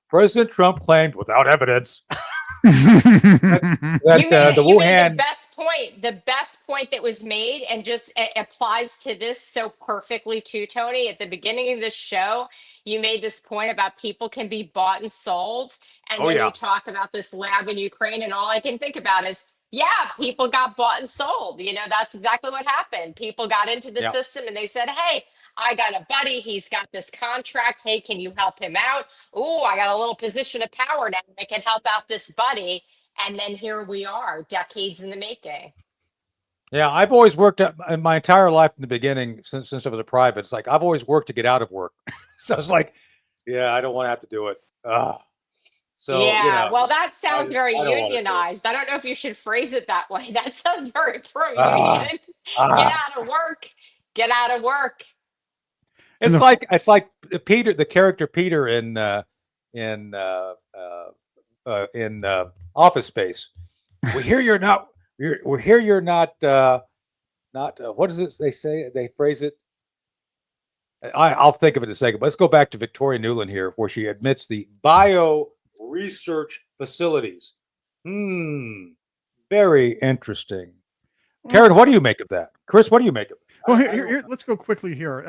President Trump claimed without evidence that the Wuhan. The best point that was made and just applies to this so perfectly too, Tony. At the beginning of this show, you made this point about people can be bought and sold. And then you talk about this lab in Ukraine, and all I can think about is Yeah, people got bought and sold. That's exactly what happened. People got into the Yeah. system and they said, "Hey, I got a buddy. He's got this contract. Hey, can you help him out? Oh, I got a little position of power now. I can help out this buddy." And then here we are, decades in the making. Yeah, I've always worked in my entire life in the beginning since I was a private. It's like I've always worked to get out of work. So it's like, yeah, I don't want to have to do it. So Yeah, well, that sounds very I don't want to do it. unionized. I don't know if you should phrase it that way. That sounds very Ah, pro-union. Get ah. out of work. Get out of work. It's like Peter, the character Peter in Office Space. We hear you're not. We're here. You're not. What is it? They say. They phrase it. I'll think of it in a second. But let's go back to Victoria Nuland here, where she admits the bio research facilities. Very interesting. Karen, what do you make of that? Chris, what do you make of it? Well, here, let's go quickly here.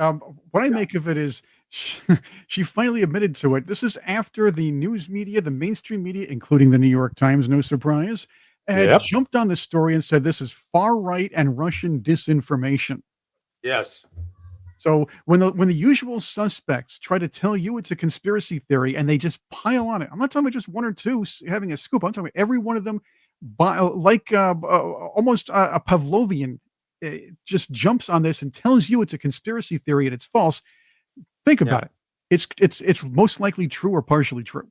What I make of it is she finally admitted to it. This is after the news media, the mainstream media, including the New York Times, no surprise, had jumped on the story and said this is far right and Russian disinformation. Yes. So when the usual suspects try to tell you it's a conspiracy theory and they just pile on it, I'm not talking about just one or two having a scoop. I'm talking about every one of them, almost a Pavlovian, just jumps on this and tells you it's a conspiracy theory and it's false. Think about it. It's most likely true or partially true.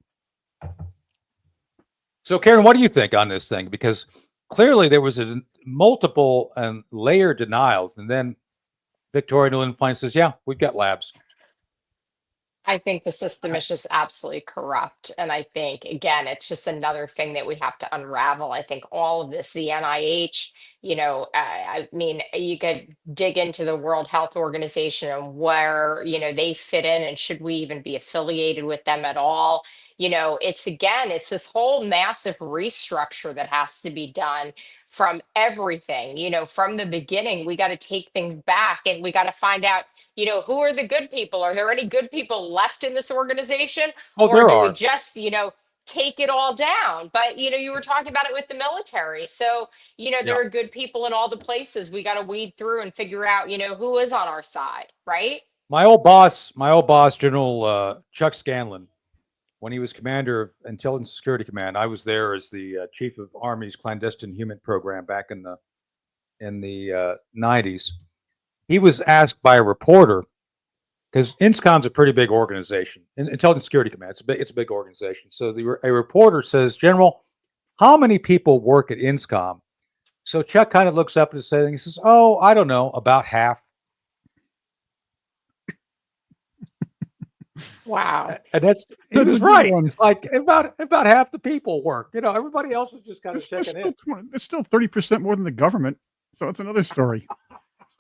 So, Karen, what do you think on this thing? Because clearly there was multiple and layered denials, and then Victoria Nuland finally says, "Yeah, we've got labs." I think the system is just absolutely corrupt. And I think, again, it's just another thing that we have to unravel. I think all of this, the NIH, I mean, you could dig into the World Health Organization and where, they fit in and should we even be affiliated with them at all? It's this whole massive restructure that has to be done from everything, from the beginning. We got to take things back and we got to find out, who are the good people? Are there any good people left in this organization? Oh, or there do are. we just, take it all down? But, you were talking about it with the military. So, there are good people in all the places. We got to weed through and figure out, who is on our side, right? My old boss, General Chuck Scanlon, when he was commander of Intelligence Security Command, I was there as the chief of Army's clandestine human program back in the 90s. He was asked by a reporter, because INSCOM's a pretty big organization, Intelligence Security Command. It's a big organization. So a reporter says, "General, how many people work at INSCOM?" So Chuck kind of looks up and he says, "Oh, I don't know, about half." Wow. And he was right. It's like about half the people work. Everybody else is just kind of checking in. It's still 30% more than the government. So it's another story.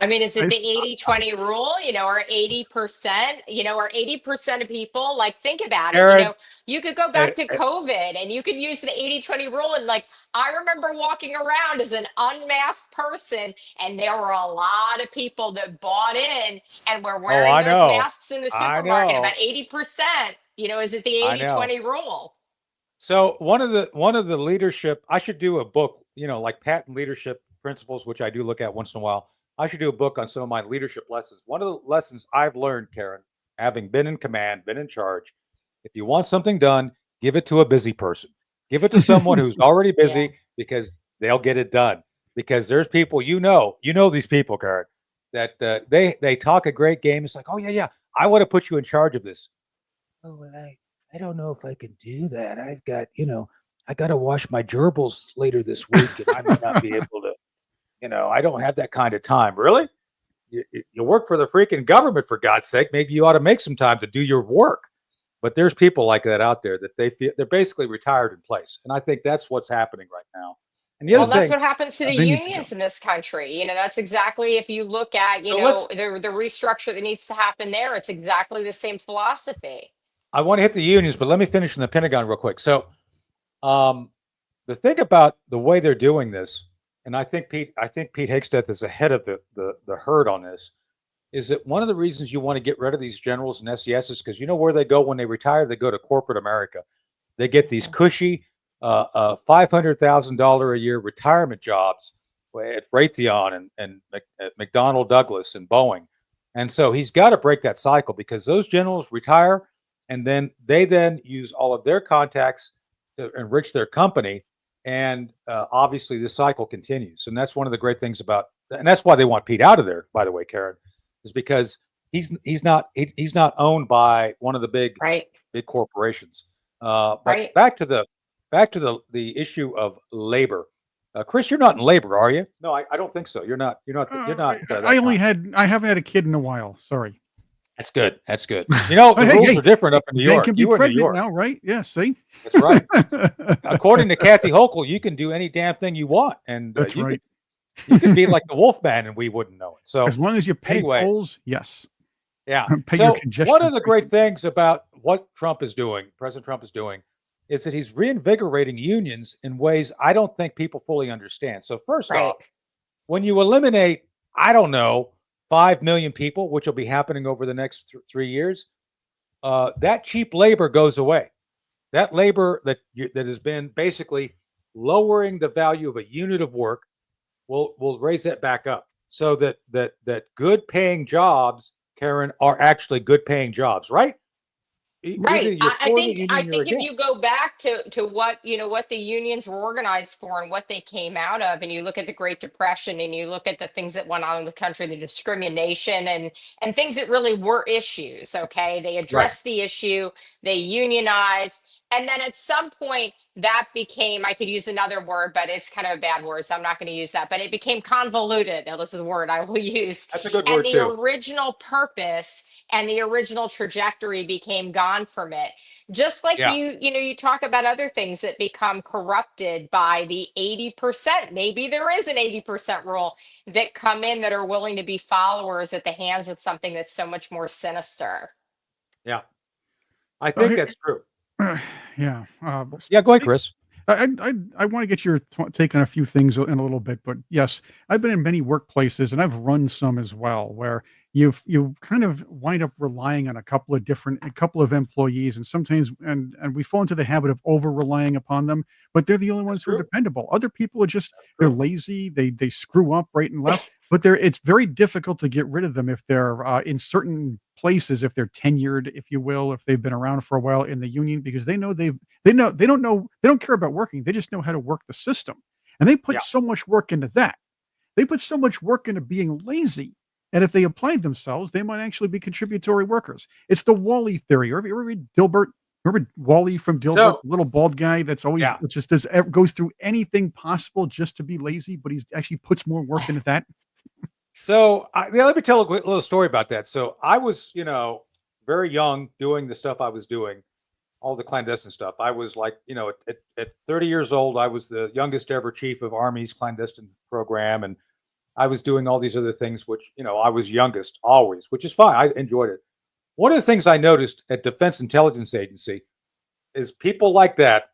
I mean, is it the 80-20 rule, or 80%, or 80% of people? Like, think about it. You could go back to COVID and you could use the 80-20 rule. And I remember walking around as an unmasked person and there were a lot of people that bought in and were wearing those masks in the supermarket. About 80%, is it the 80-20 rule? So one of the leadership, I should do a book, like patent leadership principles, which I do look at once in a while. I should do a book on some of my leadership lessons. One of the lessons I've learned, Karen, having been in command, been in charge, if you want something done, give it to a busy person. Give it to someone who's already busy because they'll get it done. Because there's people, these people, Karen, that they talk a great game. It's like, "Oh, yeah, I want to put you in charge of this." "Oh, well, I don't know if I can do that. I've got, I got to wash my gerbils later this week and I might not be able to. I don't have that kind of time." Really? You work for the freaking government, for God's sake. Maybe you ought to make some time to do your work. But there's people like that out there that they feel they're basically retired in place. And I think that's what's happening right now. And the other Well, that's thing, what happens to the unions in this country. That's exactly, if you look at, the restructure that needs to happen there, it's exactly the same philosophy. I want to hit the unions, but let me finish in the Pentagon real quick. So the thing about the way they're doing this, and I think Pete Hegseth is ahead of the herd on this, is that one of the reasons you want to get rid of these generals and SES is because where they go when they retire? They go to corporate America. They get these cushy $500,000 a year retirement jobs at Raytheon and at McDonnell Douglas and Boeing. And so he's got to break that cycle, because those generals retire, and then they use all of their contacts to enrich their company. And obviously this cycle continues. And that's one of the great things about, and that's why they want Pete out of there, by the way, Karen, is because he's not owned by one of the big corporations. But back to the issue of labor. Chris, you're not in labor, are you? No, I don't think so. You're not. I haven't had a kid in a while. Sorry. That's good. That's good. You know, the rules are different up in New York. Can be pregnant now, right? Yeah. See. That's right. According to Kathy Hochul, you can do any damn thing you want, and that's right. You can be like the Wolfman, and we wouldn't know it. So as long as you pay tolls, yes. Yeah. So one of the great things about what President Trump is doing, is that he's reinvigorating unions in ways I don't think people fully understand. So first off, when you eliminate, I don't know, 5 million people, which will be happening over the next 3 years, that cheap labor goes away. That labor that has been basically lowering the value of a unit of work will raise that back up, so that good paying jobs, Karen, are actually good paying jobs, right? Right. I think if you go back to what, what the unions were organized for and what they came out of, and you look at the Great Depression and you look at the things that went on in the country, the discrimination and things that really were issues. Okay. They addressed the issue, they unionized. And then at some point that became, I could use another word, but it's kind of a bad word, so I'm not going to use that, but it became convoluted. Now, this is the word I will use. That's a good word too. And the original purpose and the original trajectory became gone from it. Just like you talk about other things that become corrupted by the 80%. Maybe there is an 80% rule that come in that are willing to be followers at the hands of something that's so much more sinister. Yeah, I think that's true. Yeah. Go ahead, Chris. I want to get your take on a few things in a little bit, but yes, I've been in many workplaces, and I've run some as well, where you kind of wind up relying on a couple of employees, and sometimes and we fall into the habit of over relying upon them, but they're the only ones who are dependable. Other people are just they're lazy, they screw up right and left, but it's very difficult to get rid of them if they're in certain places, if they're tenured, if you will, if they've been around for a while in the union, because they don't care about working. They just know how to work the system. And they put so much work into that. They put so much work into being lazy. And if they applied themselves, they might actually be contributory workers. It's the Wally theory. You ever read Dilbert? Remember Wally from Dilbert, little bald guy that's always just goes through anything possible just to be lazy, but he actually puts more work into that. So let me tell a little story about that. So I was, very young doing the stuff I was doing, all the clandestine stuff. I was like, at 30 years old, I was the youngest ever chief of Army's clandestine program. And I was doing all these other things, which, I was youngest always, which is fine. I enjoyed it. One of the things I noticed at Defense Intelligence Agency is people like that.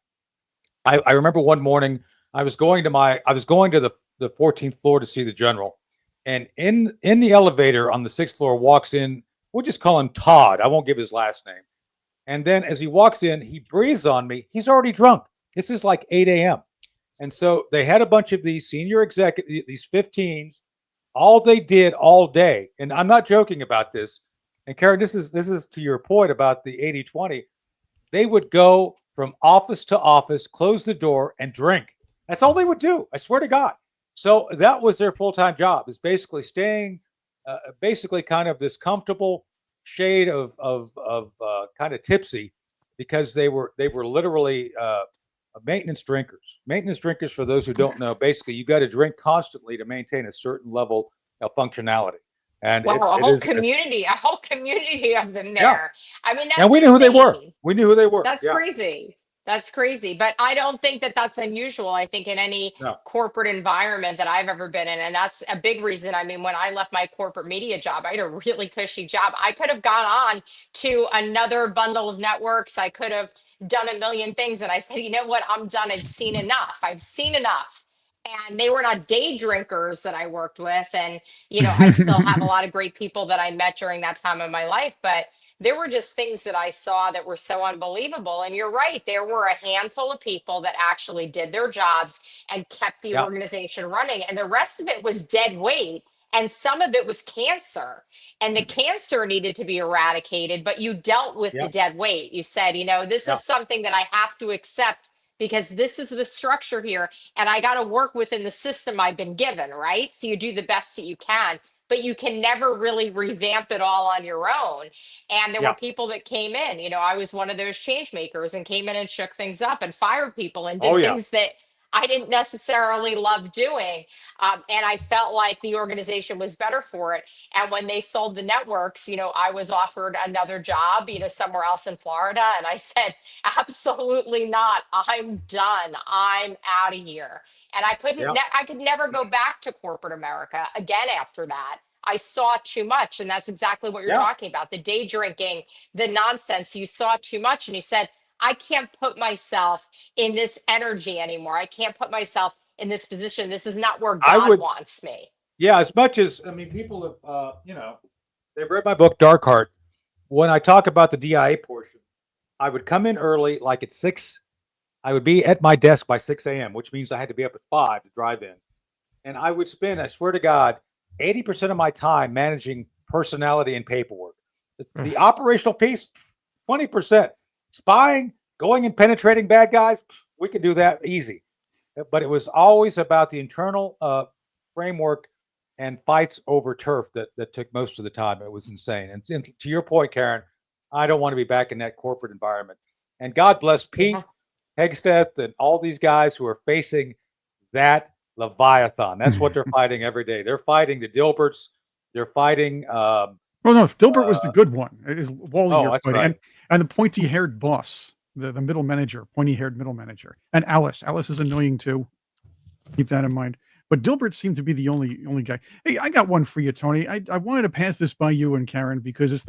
I remember one morning I was going to the 14th floor to see the general. And in the elevator on the 6th floor walks in, we'll just call him Todd. I won't give his last name. And then as he walks in, he breathes on me. He's already drunk. This is like 8 a.m. And so they had a bunch of these senior executives, these 15, all they did all day. And I'm not joking about this. And Karen, this is to your point about the 80-20. They would go from office to office, close the door, and drink. That's all they would do. I swear to God. So that was their full-time job, is basically staying, basically kind of this comfortable shade of kind of tipsy, because they were literally maintenance drinkers. Maintenance drinkers, for those who don't know, basically you got to drink constantly to maintain a certain level of functionality. And a whole community of them there. Yeah. I mean, that's and we knew who they were. We knew who they were. That's crazy. That's crazy. But I don't think that that's unusual. I think in any corporate environment that I've ever been in, and that's a big reason. I mean, when I left my corporate media job, I had a really cushy job. I could have gone on to another bundle of networks. I could have done a million things. And I said, you know what? I'm done. I've seen enough. And they were not day drinkers that I worked with. And, I still have a lot of great people that I met during that time of my life. But there were just things that I saw that were so unbelievable. And you're right, there were a handful of people that actually did their jobs and kept the Yeah. organization running. And the rest of it was dead weight. And some of it was cancer. And the cancer needed to be eradicated, but you dealt with the dead weight. You said, this is something that I have to accept because this is the structure here. And I got to work within the system I've been given, right? So you do the best that you can, but you can never really revamp it all on your own. And there were people that came in, I was one of those change makers and came in and shook things up and fired people and did things that I didn't necessarily love doing. And I felt like the organization was better for it. And when they sold the networks, I was offered another job, somewhere else in Florida. And I said, absolutely not. I'm done. I'm out of here. And I I could never go back to corporate America again after that. I saw too much. And that's exactly what you're talking about. The day drinking, the nonsense. You saw too much. And you said, I can't put myself in this energy anymore. I can't put myself in this position. This is not where God wants me. Yeah, as much as, people have, they've read my book, Dark Heart. When I talk about the DIA portion, I would come in early, like at 6. I would be at my desk by 6 a.m., which means I had to be up at 5 to drive in. And I would spend, I swear to God, 80% of my time managing personality and paperwork. The operational piece, 20%. Spying, going and penetrating bad guys, we could do that easy. But it was always about the internal framework and fights over turf that took most of the time. It was insane. And to your point, Karen, I don't want to be back in that corporate environment. And God bless Pete Hegsteth and all these guys who are facing that Leviathan. That's what they're fighting every day. They're fighting the Dilberts. They're fighting... well, no, Dilbert was the good one. It is Wally you're fighting. Right. And the pointy-haired boss, the middle manager, pointy-haired middle manager. And Alice. Alice is annoying too. Keep that in mind. But Dilbert seemed to be the only guy. Hey, I got one for you, Tony. I wanted to pass this by you and Karen because it's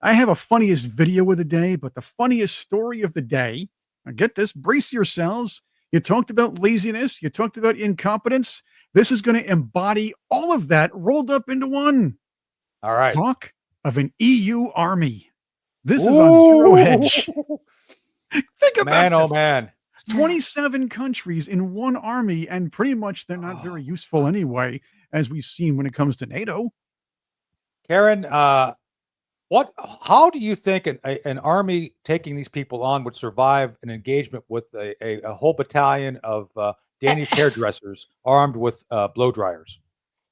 I have a funniest video of the day, but the funniest story of the day. Now get this, brace yourselves. You talked about laziness. You talked about incompetence. This is going to embody all of that rolled up into one. All right. Talk of an EU army. This is on Zero Hedge. Think about this. Oh man. 27 countries in one army, and pretty much they're not very useful anyway, as we've seen when it comes to NATO. Karen, how do you think an army taking these people on would survive an engagement with a whole battalion of Danish hairdressers armed with blow dryers?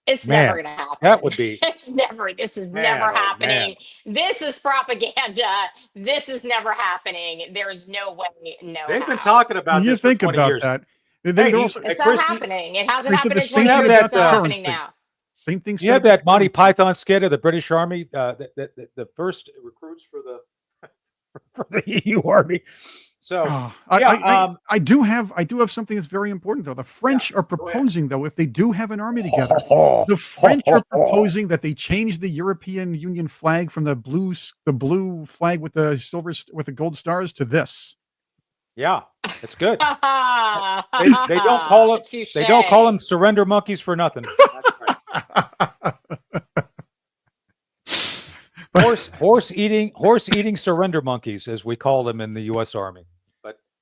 It's never going to happen. That would be. This is never happening. This is propaganda. This is never happening. There's no way. No. They've been talking about this for 20 years. That. It's not happening. It hasn't happened in 20 years. It's not happening now. Same thing. You have that Monty Python skit of the British Army, the first recruits for the EU Army. So I do have something that's very important though. The French are proposing though, if they do have an army together, the French are proposing that they change the European Union flag from the blue flag with the silver with the gold stars to this. Yeah, it's good. they don't call it. They don't call them surrender monkeys for nothing. Horse eating surrender monkeys, as we call them in the U.S. Army.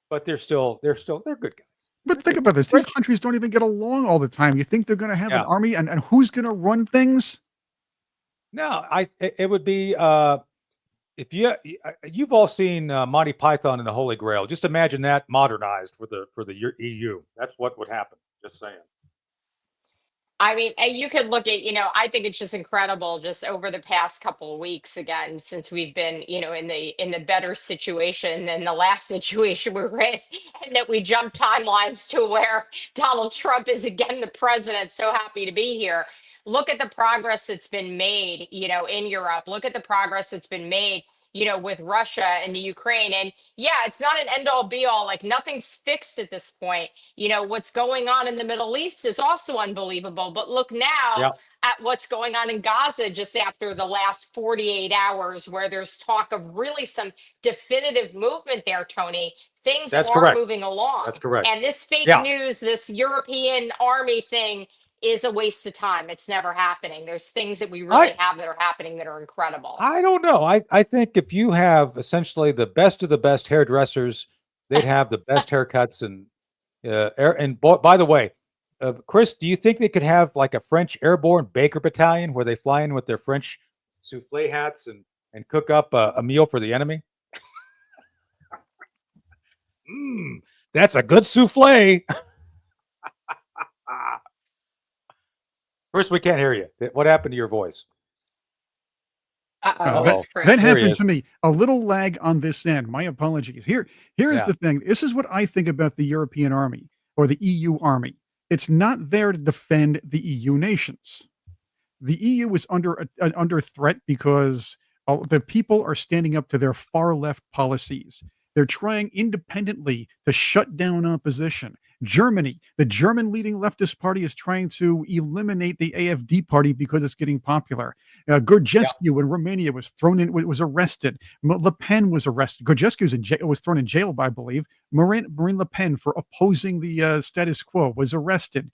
But they're good guys. But think about this: these countries don't even get along all the time. You think they're going to have an army, and who's going to run things? No, it would be if you've all seen Monty Python and the Holy Grail. Just imagine that modernized for the EU. That's what would happen. Just saying. I mean, and you could look at, I think it's just incredible just over the past couple of weeks, again, since we've been, in the better situation than the last situation we were in, and that we jumped timelines to where Donald Trump is again the president. So happy to be here. Look at the progress that's been made, in Europe. Look at the progress that's been made, with Russia and the Ukraine. And yeah, it's not an end all be all, like nothing's fixed at this point. What's going on in the Middle East is also unbelievable. But look now at what's going on in Gaza just after the last 48 hours, where there's talk of really some definitive movement there, Tony. Things are moving along. That's correct. And this fake news, this European army thing, is a waste of time. It's never happening. There's things that we really have that are happening that are incredible. I don't know. I think if you have essentially the best of the best hairdressers, they'd have the best haircuts. And by the way, Chris, do you think they could have like a French airborne Baker battalion where they fly in with their French souffle hats and cook up a meal for the enemy? That's a good souffle. Chris, we can't hear you. What happened to your voice? That happened to me. A little lag on this end. My apologies. Here is the thing. This is what I think about the European army or the EU army. It's not there to defend the EU nations. The EU is under threat because the people are standing up to their far left policies. They're trying independently to shut down opposition. Germany, the German leading leftist party, is trying to eliminate the AfD party because it's getting popular. Gurgescu in Romania was was arrested. Le Pen was arrested. Gurgescu was thrown in jail, I believe. Marine Le Pen, for opposing the status quo, was arrested.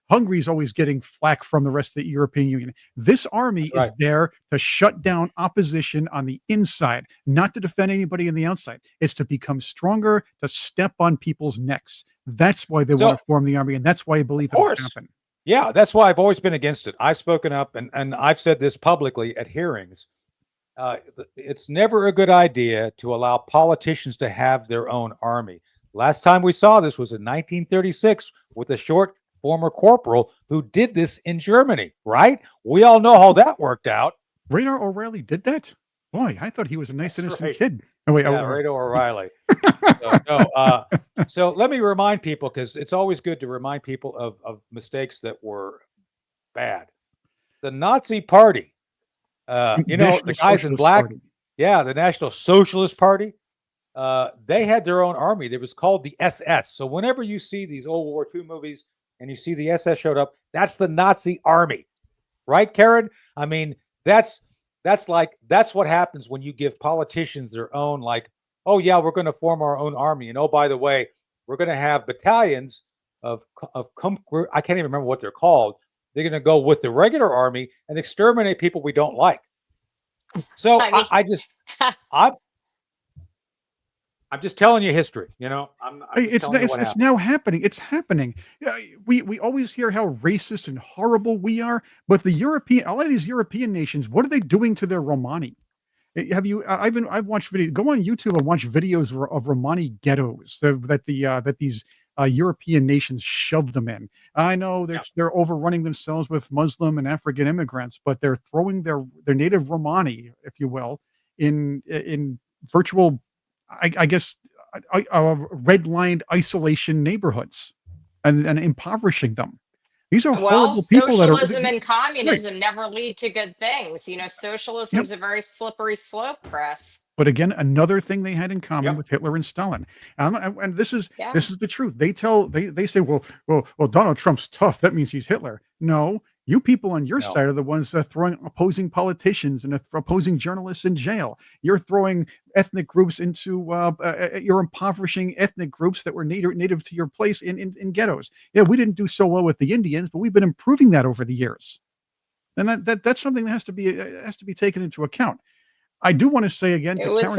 Hungary's always getting flack from the rest of the European Union. This army is there to shut down opposition on the inside, not to defend anybody on the outside. It's to become stronger, to step on people's necks. That's why they want to form the army, and that's why I believe it will happen. Yeah, that's why I've always been against it. I've spoken up, and I've said this publicly at hearings. It's never a good idea to allow politicians to have their own army. Last time we saw this was in 1936 with a short former corporal who did this in Germany, right? We all know how that worked out. Radar O'Reilly did that? Boy, I thought he was a nice, innocent kid. Oh, wait, Radar O'Reilly. So let me remind people, because it's always good to remind people of mistakes that were bad. The Nazi Party, the guys in black, the National Socialist Party, they had their own army. It was called the SS. So whenever you see these old World War II movies and you see the SS showed up, that's the Nazi army, right, Karen? I mean, that's what happens when you give politicians their own, like, oh yeah, we're going to form our own army, and oh, by the way, we're going to have battalions of I can't even remember what they're called. They're going to go with the regular army and exterminate people we don't like. So I'm just telling you history, it's now happening. It's happening. We always hear how racist and horrible we are, but a lot of these European nations, what are they doing to their Romani? I've watched videos. Go on YouTube and watch videos of Romani ghettos that these European nations shove them in. I know they're overrunning themselves with Muslim and African immigrants, but they're throwing their native Romani, if you will, in virtual, I guess, red-lined isolation neighborhoods and impoverishing them. These are horrible people. Socialism and communism never lead to good things. Socialism is a very slippery slope, Chris. But again, another thing they had in common with Hitler and Stalin, and this is the truth. They say, well, Donald Trump's tough. That means he's Hitler. No. You people on your side are the ones throwing opposing politicians and opposing journalists in jail. You're throwing ethnic groups into, you're impoverishing ethnic groups that were native to your place in ghettos. Yeah, we didn't do so well with the Indians, but we've been improving that over the years. And that's something that has to be taken into account. I do want to say again, it was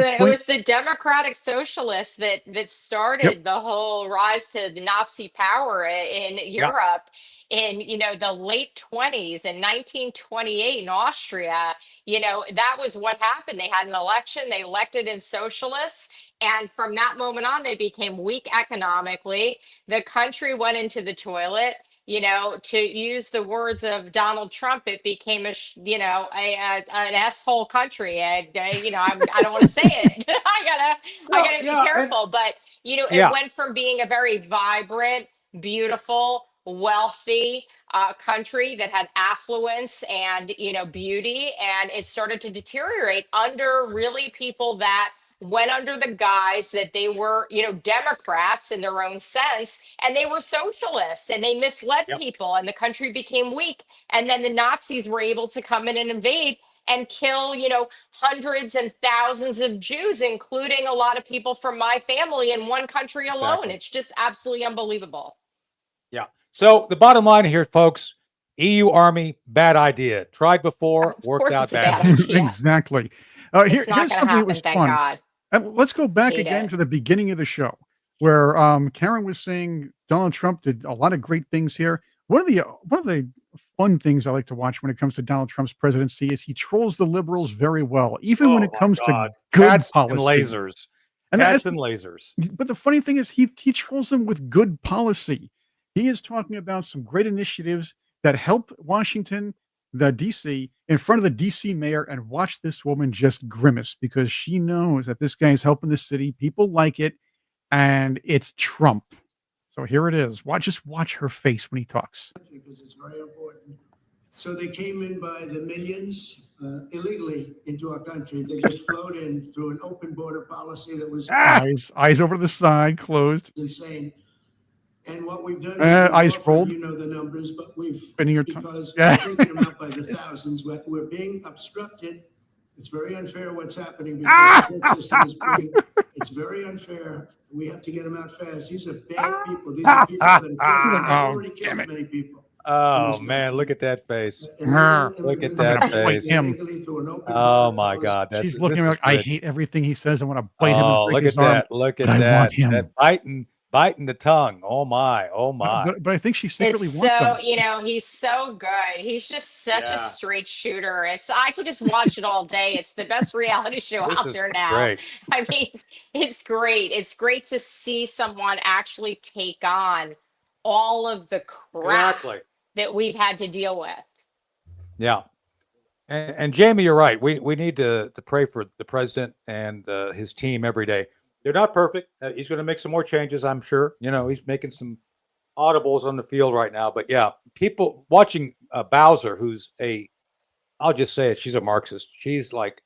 the democratic socialists that started the whole rise to the Nazi power in Europe in the late 1920s in 1928 in Austria. That was what happened. They had an election, they elected in socialists, and from that moment on, they became weak economically. The country went into the toilet. To use the words of Donald Trump, it became an asshole country. I don't want to say it. I gotta be careful. But it went from being a very vibrant, beautiful, wealthy country that had affluence and beauty, and it started to deteriorate under really people that went under the guise that they were, Democrats in their own sense, and they were socialists, and they misled people, and the country became weak. And then the Nazis were able to come in and invade and kill, hundreds and thousands of Jews, including a lot of people from my family in one country alone. It's just absolutely unbelievable. Yeah. So the bottom line here, folks, EU Army, bad idea. Tried before, worked out badly. Exactly. Here's not something that was thank fun. God. Let's go back Hate again it. to the beginning of the show where Karen was saying Donald Trump did a lot of great things here. One of the fun things I like to watch when it comes to Donald Trump's presidency is he trolls the liberals very well, even when it comes to good Cats policy. and lasers. And Cats and lasers. But the funny thing is he trolls them with good policy. He is talking about some great initiatives that help Washington, the DC, in front of the DC mayor, and watch this woman just grimace because she knows that this guy is helping the city. People like it, and it's Trump. So here it is. Just watch her face when he talks. Because it's very important. So they came in by the millions illegally into our country. They just flowed in through an open border policy that was eyes over to the side, closed. Insane. And what we've done, eyes rolled. You know the numbers, but we've spinning your because we're taking them out by the thousands. We're being obstructed. It's very unfair what's happening because the court system is it's very unfair. We have to get them out fast. These are bad people. These are people that have already killed many people. Oh man, look at that face. Look at that face. Oh my God. She's looking like I hate everything he says. I want to bite him. Oh, look at that. Look at that. That biting the tongue. Oh my. Oh my. But I think she secretly it's wants so, him. he's so good. He's just such a straight shooter. I could just watch it all day. It's the best reality show out there now. Great. I mean, it's great. It's great to see someone actually take on all of the crap that we've had to deal with. Yeah. And Jamie, you're right. We need to pray for the president and his team every day. They're not perfect. He's going to make some more changes, I'm sure. He's making some audibles on the field right now. But yeah, people watching Bowser, who's I'll just say it, she's a Marxist. She's like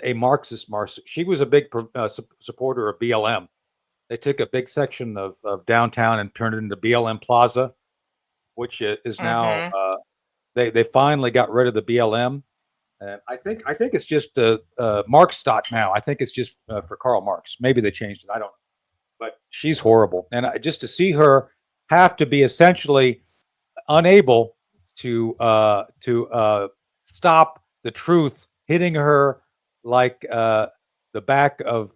a Marxist. She was a big supporter of BLM. They took a big section of downtown and turned it into BLM Plaza, which is now they finally got rid of the BLM. And I think it's just Marxstadt now. I think it's just for Karl Marx. Maybe they changed it. I don't know. But she's horrible. And just to see her have to be essentially unable to stop the truth hitting her like the back of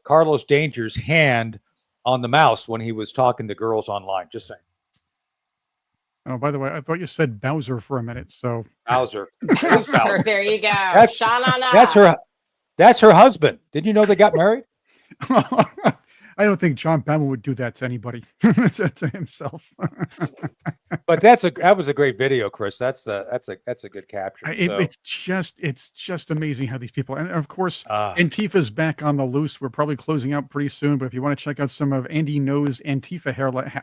Carlos Danger's hand on the mouse when he was talking to girls online. Just saying. Oh, by the way, I thought you said Bowser for a minute. So Bowser. Bowser. There you go. That's her husband. Didn't you know they got married? I don't think John Bama would do that to anybody. To himself. But that was a great video, Chris. That's a good capture. It's just amazing how these people, and of course, Antifa's back on the loose. We're probably closing out pretty soon, but if you want to check out some of Andy No's Antifa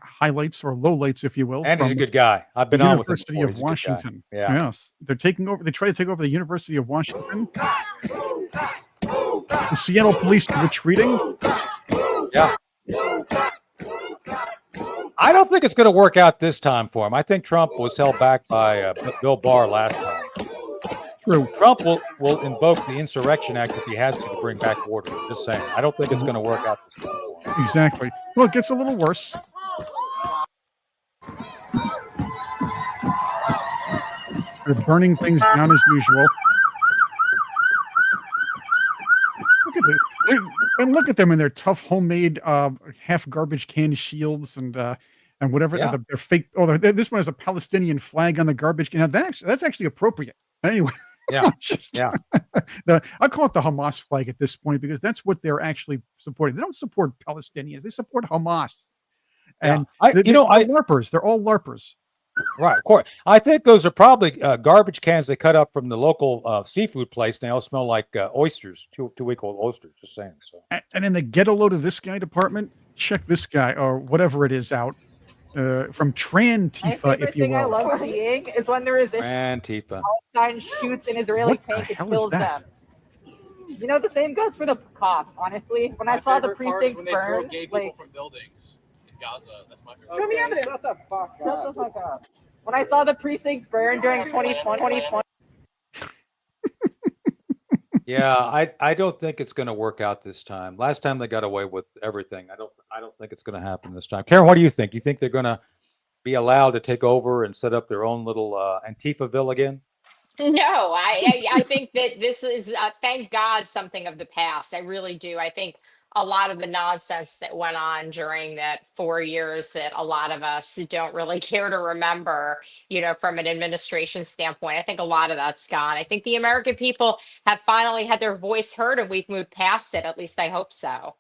highlights or lowlights, if you will, Andy's a good guy. I've been on with him. University of Washington. Yeah. Yes, they're taking over. They try to take over the University of Washington. The Seattle police are retreating. Yeah. I don't think it's going to work out this time for him. I think Trump was held back by Bill Barr last time. True. Trump will invoke the Insurrection Act if he has to bring back order. Just saying. I don't think it's going to work out this time for him. Exactly. Well, it gets a little worse. They're burning things down as usual. Look at them in their tough homemade half garbage can shields and whatever they're fake. Oh, this one has a Palestinian flag on the garbage can. Now that's actually appropriate. Anyway, yeah, I call it the Hamas flag at this point because that's what they're actually supporting. They don't support Palestinians; they support Hamas. And they're LARPers. They're all LARPers. Right, of course. I think those are probably garbage cans they cut up from the local seafood place. They all smell like oysters, two-week-old oysters. Just saying. So. And in the get a load of this guy department, check this guy or whatever it is out from Trantifa, if you will. I love seeing is when the resistance Palestine shoots an Israeli tank and kills them. You know, the same goes for the cops. Honestly, when I saw the precinct burn, from buildings. Gaza. That's my favorite. Show me evidence. Shut the fuck up. When I saw the precinct burn during 2020. Yeah, I don't think it's going to work out this time. Last time they got away with everything. I don't think it's going to happen this time. Karen, what do you think? Do you think they're going to be allowed to take over and set up their own little Antifaville again? No, I think that this is, thank God, something of the past. I really do. I think a lot of the nonsense that went on during that 4 years that a lot of us don't really care to remember, from an administration standpoint, I think a lot of that's gone. I think the American people have finally had their voice heard and we've moved past it. At least I hope so.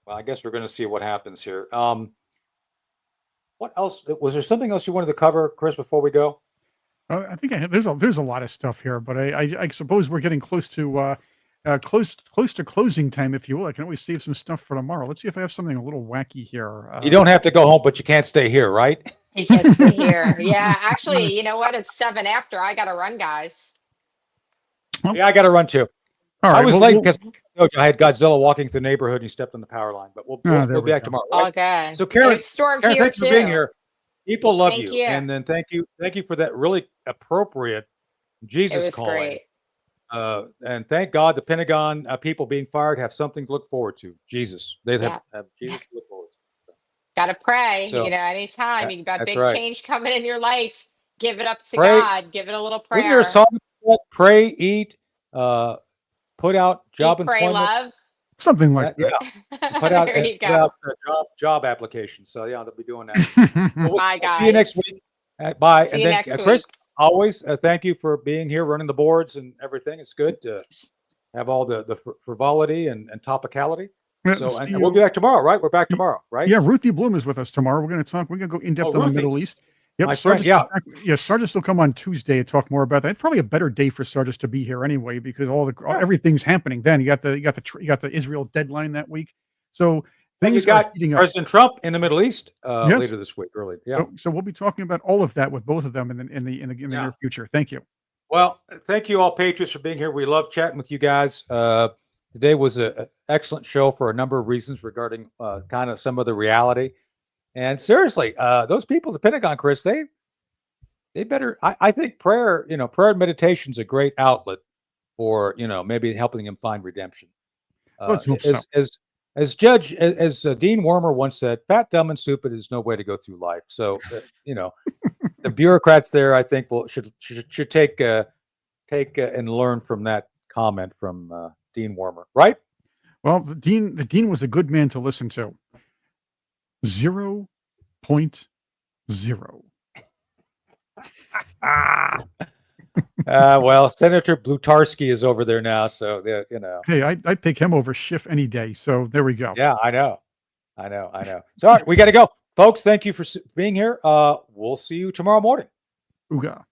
Well, I guess we're going to see what happens here. What else? Was there something else you wanted to cover, Chris, before we go? I think there's a lot of stuff here, but I suppose we're getting close to close to closing time, if you will. I can always save some stuff for tomorrow. Let's see if I have something a little wacky here. You don't have to go home, but you can't stay here, right? You can't stay here. Yeah, actually, you know what? It's 7 after. I got to run, guys. Yeah, I got to run too. All right, I was late because I had Godzilla walking through the neighborhood and he stepped on the power line, but we'll be back tomorrow. Right? Okay. So Karen, Storm Karen, here thanks too. for being here. People love Thank you. you. And then thank you for that really appropriate Jesus It was calling. great. And thank God the Pentagon people being fired have something to look forward to. Jesus. They have Jesus to look forward to. Got to pray, So, anytime you got that's big right. change coming in your life, give it up to Pray. God, give it a little prayer. Wasn't there a song? Pray, eat, put out job Eat, pray, employment. love. something like that. Yeah. Put out, There you put go. out job applications. So yeah, they'll be doing that. We'll Bye, guys. see you next week. Bye. See and you then next Chris, week. always thank you for being here, running the boards and everything. It's good to have all the frivolity and topicality. So and we'll be back tomorrow, right? We're back tomorrow, right? Yeah, Ruthie Bloom is with us tomorrow. We're going to go in depth on the Ruthie. Middle East. Yep, My friend, Sargis will come on Tuesday and talk more about that. It's probably a better day for Sargis to be here anyway because everything's happening then. You got the Israel deadline that week, so things are heating up. President Trump in the Middle East later this week, early. Yeah. So we'll be talking about all of that with both of them in the near future. Thank you. Well, thank you all, Patriots, for being here. We love chatting with you guys. Today was an excellent show for a number of reasons regarding kind of some of the reality. And seriously, those people at the Pentagon, Chris, they better. I think prayer and meditation is a great outlet for maybe helping them find redemption. Let's hope so. As Dean Wormer once said, "Fat, dumb, and stupid is no way to go through life." So the bureaucrats there, I think, should take and learn from that comment from Dean Wormer, right? Well, the dean was a good man to listen to. 0.0. Well, Senator Blutarski is over there now, so Hey, I'd pick him over Schiff any day. So there we go. Yeah, I know. So all right, we got to go, folks. Thank you for being here. We'll see you tomorrow morning. Ooga.